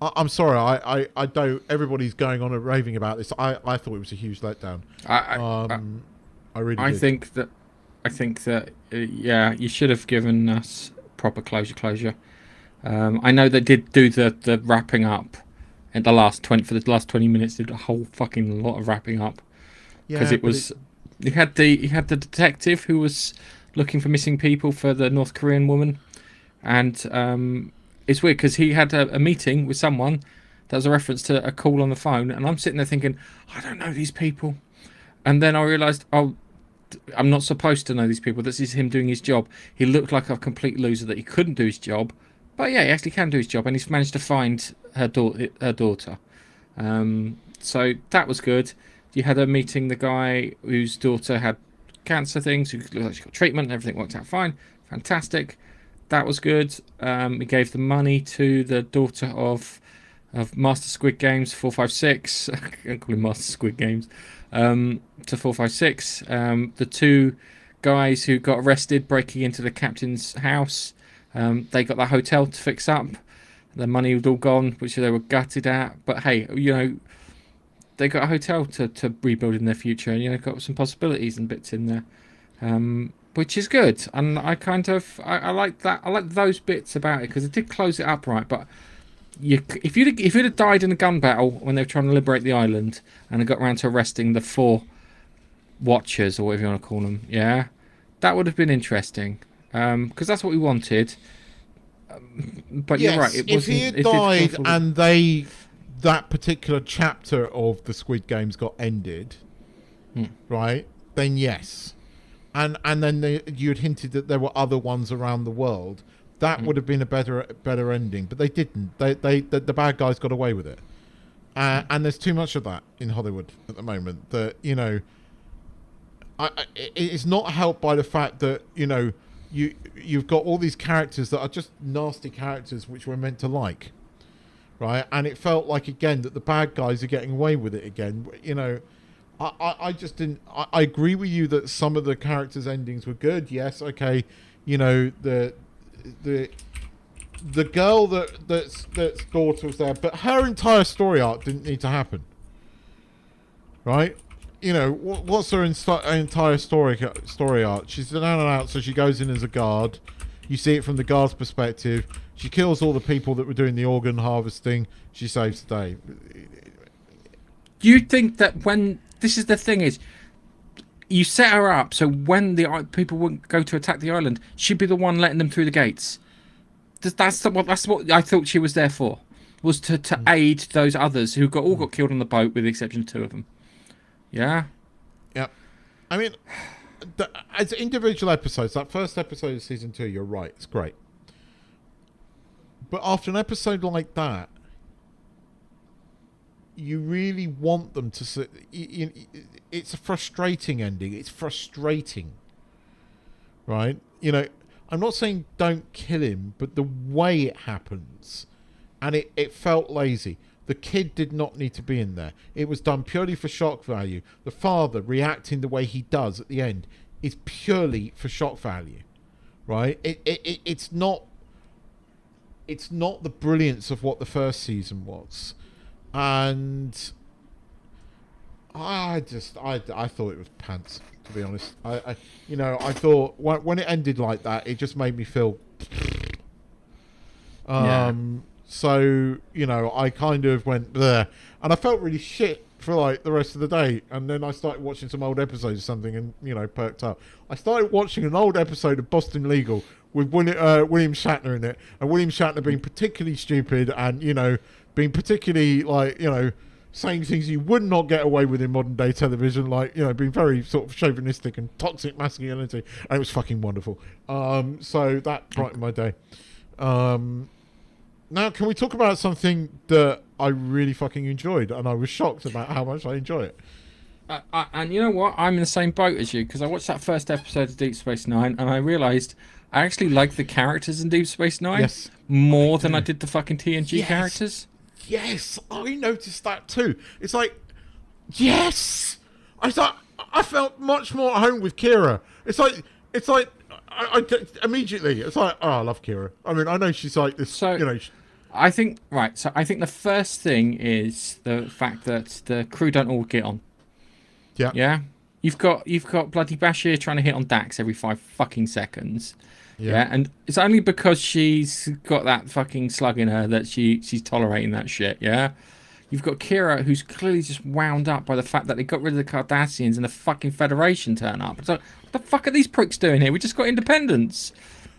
I'm sorry, I don't. Everybody's going on and raving about this. I thought it was a huge letdown. I really did. I think that you should have given us proper closure. I know they did do the wrapping up at the last 20 minutes. Did a whole fucking lot of wrapping up because it was you had the detective who was looking for missing people for the North Korean woman, and it's weird because he had a meeting with someone that was a reference to a call on the phone, and I'm sitting there thinking, I don't know these people. And then I realised, I'm not supposed to know these people. This is him doing his job. He looked like a complete loser that he couldn't do his job. But yeah, he actually can do his job. And he's managed to find her daughter. So that was good. You had her meeting the guy whose daughter had cancer things. Who looked like she got treatment and everything worked out fine. Fantastic. That was good. He gave the money to the daughter of Master Squid Games 456. I can't call him Master Squid Games. To 456. The two guys who got arrested breaking into the captain's house, they got that hotel to fix up. The money was all gone, which they were gutted at. But hey, they got a hotel to rebuild in their future, and got some possibilities and bits in there, which is good. And I like that. I like those bits about it because it did close it up right. But if you'd have died in a gun battle when they were trying to liberate the island and got around to arresting the 4 watchers or whatever you want to call them, yeah, that would have been interesting because that's what we wanted. But yes, you're right. If he had died and that particular chapter of the Squid Games got ended, right? Then yes, and then you had hinted that there were other ones around the world. That would have been a better ending, but they didn't. The bad guys got away with it, and there's too much of that in Hollywood at the moment. That it's not helped by the fact that you've got all these characters that are just nasty characters which we're meant to like, right? And it felt like again that the bad guys are getting away with it again. I just didn't. I agree with you that some of the characters' endings were good. Yes, okay, the girl that's daughter was there, but her entire story arc didn't need to happen, right? What's her entire story arc? She's an out-and-out, she goes in as a guard. You see it from the guard's perspective. She kills all the people that were doing the organ harvesting. She saves the day. You think that when this is the thing is, you set her up so when the people wouldn't go to attack the island, she'd be the one letting them through the gates. That's what I thought she was there for, was to aid those others who all got killed on the boat, with the exception of 2 of them. Yeah. Yeah. I mean, as individual episodes, that first episode of season 2, you're right, it's great. But after an episode like that, you really want them to... It's a frustrating ending. It's frustrating. Right? You know, I'm not saying don't kill him, but the way it happens, and it felt lazy. The kid did not need to be in there. It was done purely for shock value. The father reacting the way he does at the end is purely for shock value. Right? It's not the brilliance of what the first season was. And I thought it was pants, to be honest. I thought when it ended like that, it just made me feel. So I kind of went there, and I felt really shit for like the rest of the day. And then I started watching some old episodes or something, and perked up. I started watching an old episode of Boston Legal with William Shatner in it, and William Shatner being particularly stupid, and being particularly saying things you would not get away with in modern day television, like being very sort of chauvinistic and toxic masculinity, and it was fucking wonderful. So that brightened my day. Now, can we talk about something that I really fucking enjoyed, and I was shocked about how much I enjoy it? And you know what? I'm in the same boat as you, because I watched that first episode of Deep Space Nine, and I realised I actually like the characters in Deep Space Nine more than I did the fucking TNG characters. Yes, I noticed that too. It's like, yes! I felt much more at home with Kira. It's like I immediately, it's like, oh, I love Kira. I mean, I know she's like this, So I think the first thing is the fact that the crew don't all get on. Yeah. Yeah? You've got bloody Bashir trying to hit on Dax every 5 fucking seconds. Yeah, and it's only because she's got that fucking slug in her that she's tolerating that shit, yeah? You've got Kira, who's clearly just wound up by the fact that they got rid of the Cardassians and the fucking Federation turn up. So, what the fuck are these pricks doing here? We just got independence.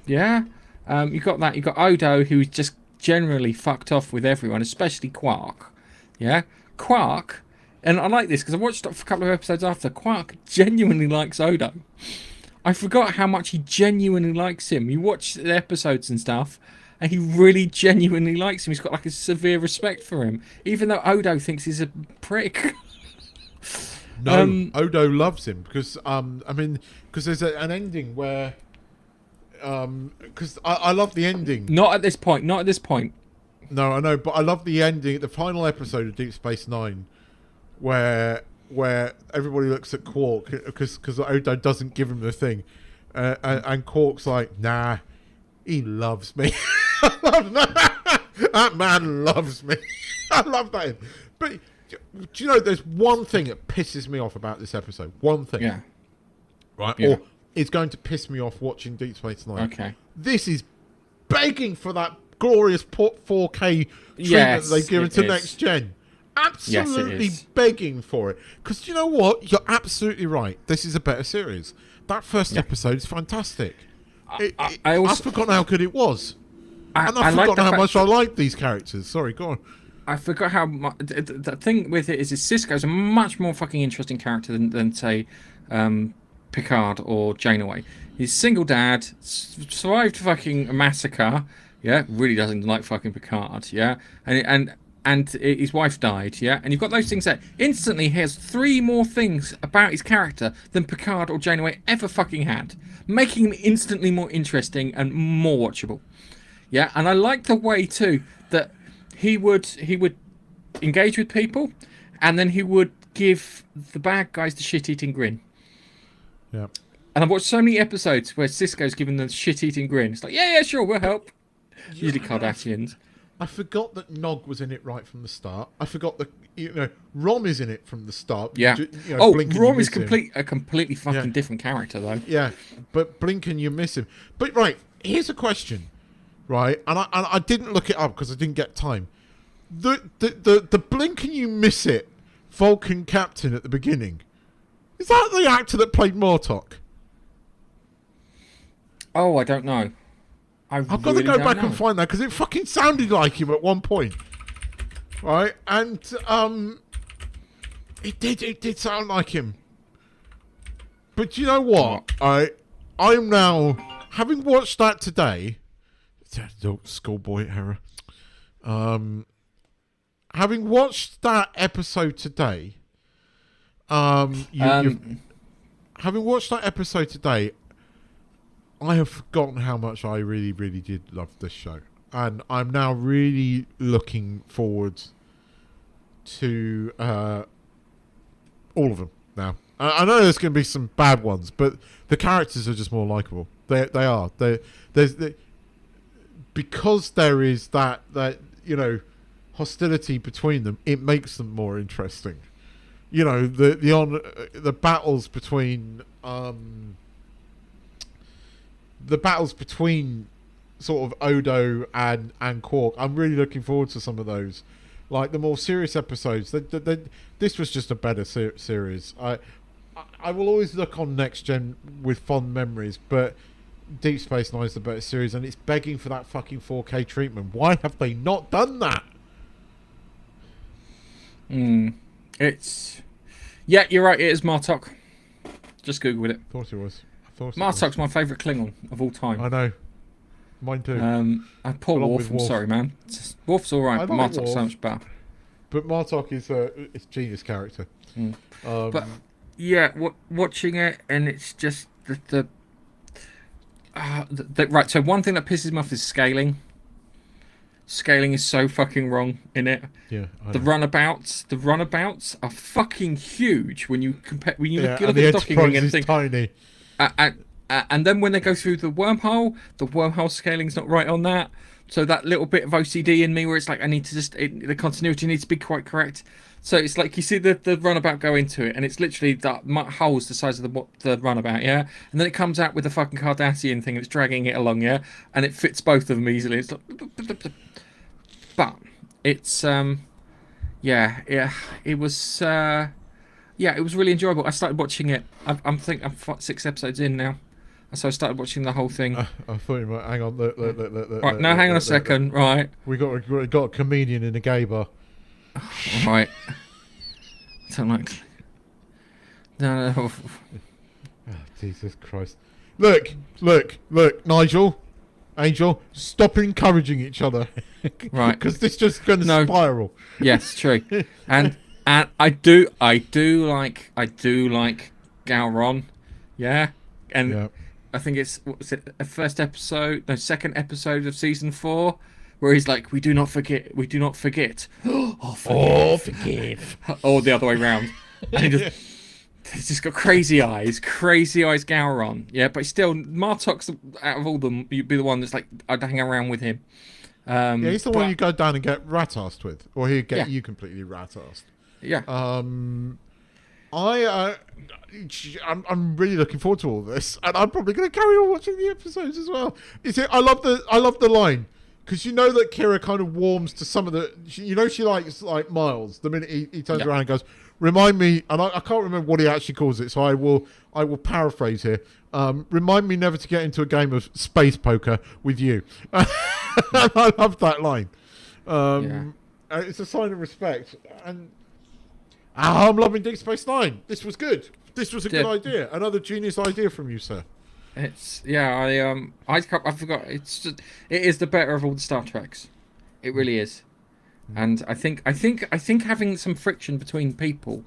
Yeah? You've got that. You've got Odo, who's just generally fucked off with everyone, especially Quark. Yeah? Quark, and I like this because I watched a couple of episodes after, Quark genuinely likes Odo. I forgot how much he genuinely likes him. You watch the episodes and stuff, and he really genuinely likes him. He's got like a severe respect for him, even though Odo thinks he's a prick. No, Odo loves him because because there's an ending where because I love the ending. Not at this point. No, I know, but I love the ending, the final episode of Deep Space Nine, where everybody looks at Quark because Odo doesn't give him the thing, and Quark's like, nah, he loves me. I love that. That man loves me. I love that. But do you know, there's one thing that pisses me off about this episode. One thing. Yeah. Right? Yeah. Or it's going to piss me off watching Deep Space Nine. Okay. This is begging for that glorious 4K treatment they've given to Next Gen. Absolutely begging for it. Because you know what? You're absolutely right. This is a better series. That first episode is fantastic. I've forgotten how good it was. And I've forgotten how much I like these characters. Sorry, go on. I forgot how much. The thing with it is Sisko's a much more fucking interesting character than say, Picard or Janeway. He's a single dad, survived fucking a massacre. Yeah, really doesn't like fucking Picard. Yeah, and his wife died. Yeah, and you've got those things that instantly he has 3 more things about his character than Picard or Janeway ever fucking had, making him instantly more interesting and more watchable. Yeah, and I like the way too that he would engage with people, and then he would give the bad guys the shit-eating grin. Yeah. And I've watched so many episodes where Sisko's given the shit-eating grin. It's like, yeah, sure, we'll help. Usually Cardassians. I forgot that Nog was in it right from the start. I forgot that Rom is in it from the start. Yeah. Rom is a completely fucking different character though. Yeah, but blink and you miss him. But right, here's a question. Right, and I didn't look it up because I didn't get time. The blink and you miss it Vulcan captain at the beginning, is that the actor that played Mortok? Oh, I don't know. I've got to go back and find that because it fucking sounded like him at one point, right? And it did sound like him. But you know what? I'm now, having watched that today, Schoolboy error. Having watched that episode today, having watched that episode today, I have forgotten how much I really, really did love this show, and I'm now really looking forward to all of them now. I know there's going to be some bad ones, but the characters are just more likable. They are. Because there is that hostility between them, it makes them more interesting. The battles between sort of Odo and Quark. I'm really looking forward to some of those, like the more serious episodes. This was just a better series. I will always look on Next Gen with fond memories, but Deep Space Nine is the better series, and it's begging for that fucking 4K treatment. Why have they not done that? Yeah, you're right. It is Martok. Just Googled it. Thought it was. Martok's my favourite Klingon of all time. I know. Mine too. Poor Along Worf. with I'm sorry, man. Worf's all right, but Martok's so much better. But Martok is a genius character. But yeah, watching it, and it's just the right. So one thing that pisses me off is scaling. Scaling is so fucking wrong in it. Yeah. The runabouts are fucking huge when you compare. When you look at the the docking ring and Enterprise is think. tiny. And then when they go through the wormhole scaling's not right on that. So that little bit of OCD in me where it's like I need to the continuity needs to be quite correct. So it's like you see the runabout go into it, and it's literally that hole's the size of the runabout, yeah. And then it comes out with the fucking Cardassian thing, and it's dragging it along, yeah. And it fits both of them easily. It's like, but it's it was it was really enjoyable. I started watching it. I'm 6 episodes in now. So I started watching the whole thing. I thought you might hang on. Right, now hang on a second. Right, we got a comedian in a gay bar. Right. I don't like. No. Oh, Jesus Christ! Look, Nigel, Angel, stop encouraging each other. Right, because this just going to spiral. Yes, true. And I do like Gowron. Yeah, and. Yeah. I think it's second episode of season 4, where he's like, "We do not forget. Oh, forgive. Or the other way around. And he's just got crazy eyes, Gowron. Yeah, but still, Martok's out of all them, you'd be the one that's like, I'd hang around with him. He's the one you go down and get rat-arsed with, or he'd get you completely rat-arsed. Yeah. I'm really looking forward to all this, and I'm probably going to carry on watching the episodes as well. I love the line, because you know that Kira kind of warms to some of the. She likes like Miles the minute he turns around and goes, "Remind me," and I can't remember what he actually calls it, so I will paraphrase here. Remind me never to get into a game of space poker with you. I love that line. It's a sign of respect, and. I'm loving Deep Space Nine. This was good. This was a good idea. Another genius idea from you, sir. It's I forgot. It is the better of all the Star Treks. It really is. And I think having some friction between people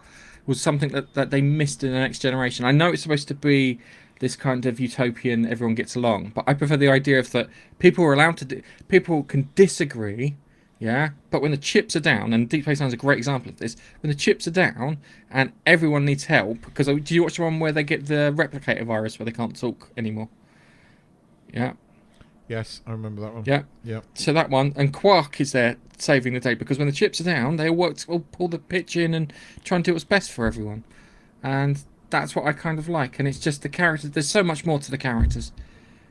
was something that they missed in the Next Generation. I know it's supposed to be this kind of utopian, everyone gets along, but I prefer the idea of that people are allowed to people can disagree. Yeah, but when the chips are down, and Deep Space Nine is a great example of this, when the chips are down and everyone needs help, because do you watch the one where they get the replicator virus where they can't talk anymore? Yeah. Yes, I remember that one. Yeah. Yeah. So that one, and Quark is there saving the day, because when the chips are down, they all pull the pitch in and try and do what's best for everyone. And that's what I kind of like, and it's just the characters. There's so much more to the characters.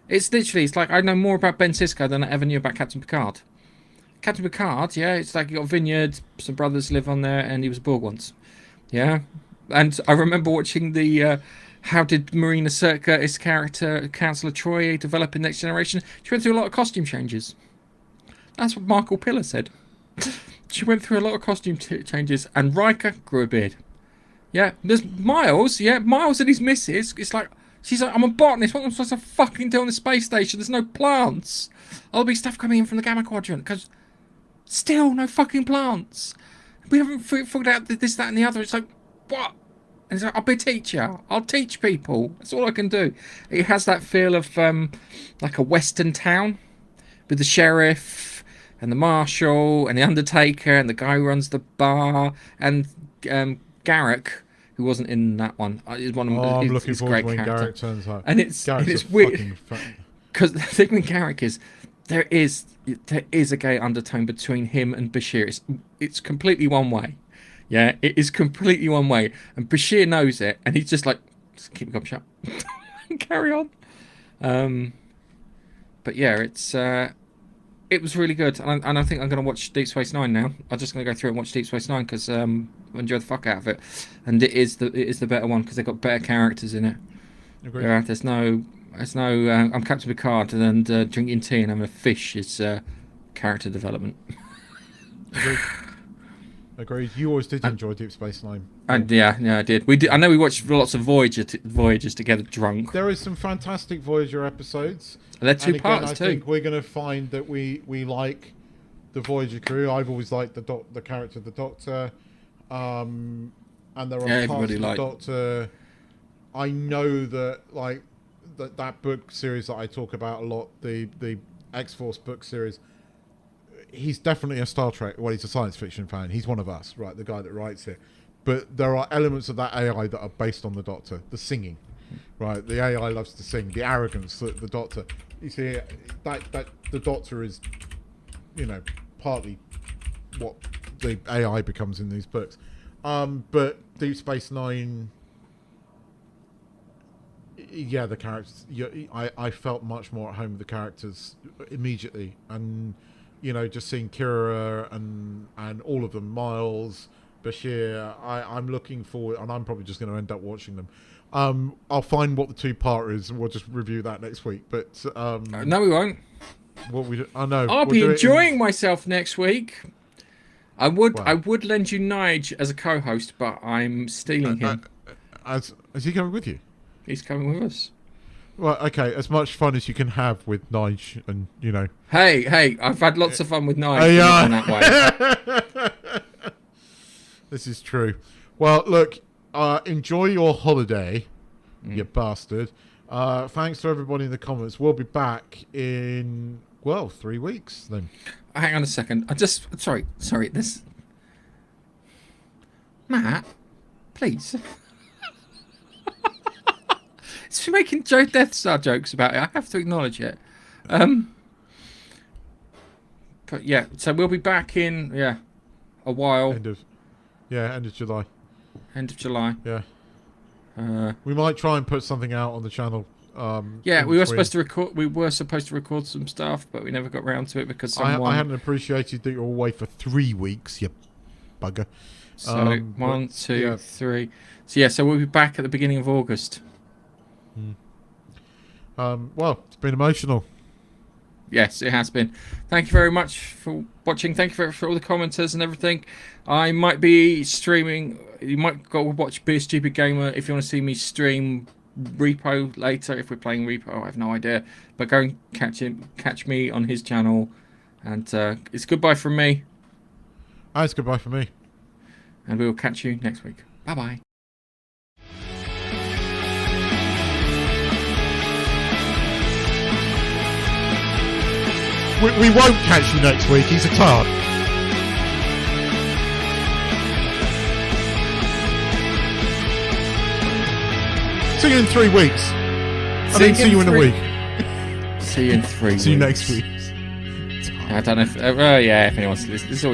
It's like I know more about Ben Sisko than I ever knew about Captain Picard. Captain Picard, yeah, it's like you got a vineyard, some brothers live on there, and he was a Borg once. Yeah. And I remember watching the how did Marina Sirtis character, Councillor Troy, develop in Next Generation. She went through a lot of costume changes. That's what Michael Piller said. She went through a lot of costume changes, and Riker grew a beard. Yeah, there's Miles and his missus. It's like, She's like, I'm a botanist. What am I supposed to fucking do on the space station? There's no plants. There'll be stuff coming in from the Gamma Quadrant, because still no fucking plants. We haven't figured out this, that, and the other. It's like, what? And it's like, I'll be a teacher. I'll teach people. That's all I can do. It has that feel of like a western town with the sheriff and the marshal and the undertaker and the guy who runs the bar and Garrick, who wasn't in that one. Is one of I'm looking his forward great to when character. Garrick turns up. And it's Garrick's weird because the thing with Garrick is there is a gay undertone between him and Bashir. It's completely one way. Yeah, it is completely one way, and Bashir knows it, and he's just like, just keep your gob shut and carry on. But yeah, it was really good, and I think I'm going to watch Deep Space Nine now. I'm just going to go through and watch Deep Space Nine because I enjoy the fuck out of it, and it is the better one because they've got better characters in it. Agreed. Yeah, there's no I'm Captain Picard and drinking tea and having a fish is character development. Agreed. You always did enjoy Deep Space Nine. And yeah, I did. We did. I know we watched lots of Voyagers together, drunk. There is some fantastic Voyager episodes. They're two parts I too. think we're going to find that we like the Voyager crew. I've always liked the character of the Doctor, and there are parts of the Doctor. I know that like that book series that I talk about a lot, the X-Force book series. He's definitely a Star Trek. Well, he's a science fiction fan. He's one of us, right? The guy that writes it. But there are elements of that AI that are based on the Doctor. The singing, right? The AI loves to sing. The arrogance that the Doctor. You see, that the Doctor is, partly what the AI becomes in these books. But Deep Space Nine. Yeah, the characters. I felt much more at home with the characters immediately, and. Just seeing Kira and all of them, Miles, Bashir, I'm looking forward, and I'm probably just going to end up watching them. I'll find what the two-part is, and we'll just review that next week. But no, we won't. What we do, I know. I'll be enjoying myself next week. I would lend you Nige as a co-host, but I'm stealing him. Is he coming with you? He's coming with us. Well, okay, as much fun as you can have with Nige, and Hey, I've had lots of fun with Nige in that way. This is true. Well, look, enjoy your holiday, you bastard. Thanks to everybody in the comments. We'll be back in 3 weeks then. Hang on a second. Sorry. This, Matt, please. It's making Death Star jokes about it. I have to acknowledge it. But yeah, so we'll be back in a while. End of July. End of July. Yeah. We might try and put something out on the channel. We were supposed to record. We were supposed to record some stuff, but we never got round to it because someone. I hadn't appreciated that you were away for 3 weeks. You bugger. So 1, 2, 3. So we'll be back at the beginning of August. It's been emotional. Yes, it has been. Thank you very much for watching. Thank you for all the commenters and everything. I might be streaming. You might go watch Be a Stupid Gamer if you want to see me stream Repo later. If we're playing Repo, I have no idea. But go and catch me on his channel. And it's goodbye from me. It's goodbye from me. And we will catch you next week. Bye-bye. We won't catch you next week. He's a tart. See you in 3 weeks. See you in a week. See you in 3 weeks. See you next week. I don't know if... if anyone's... This is always...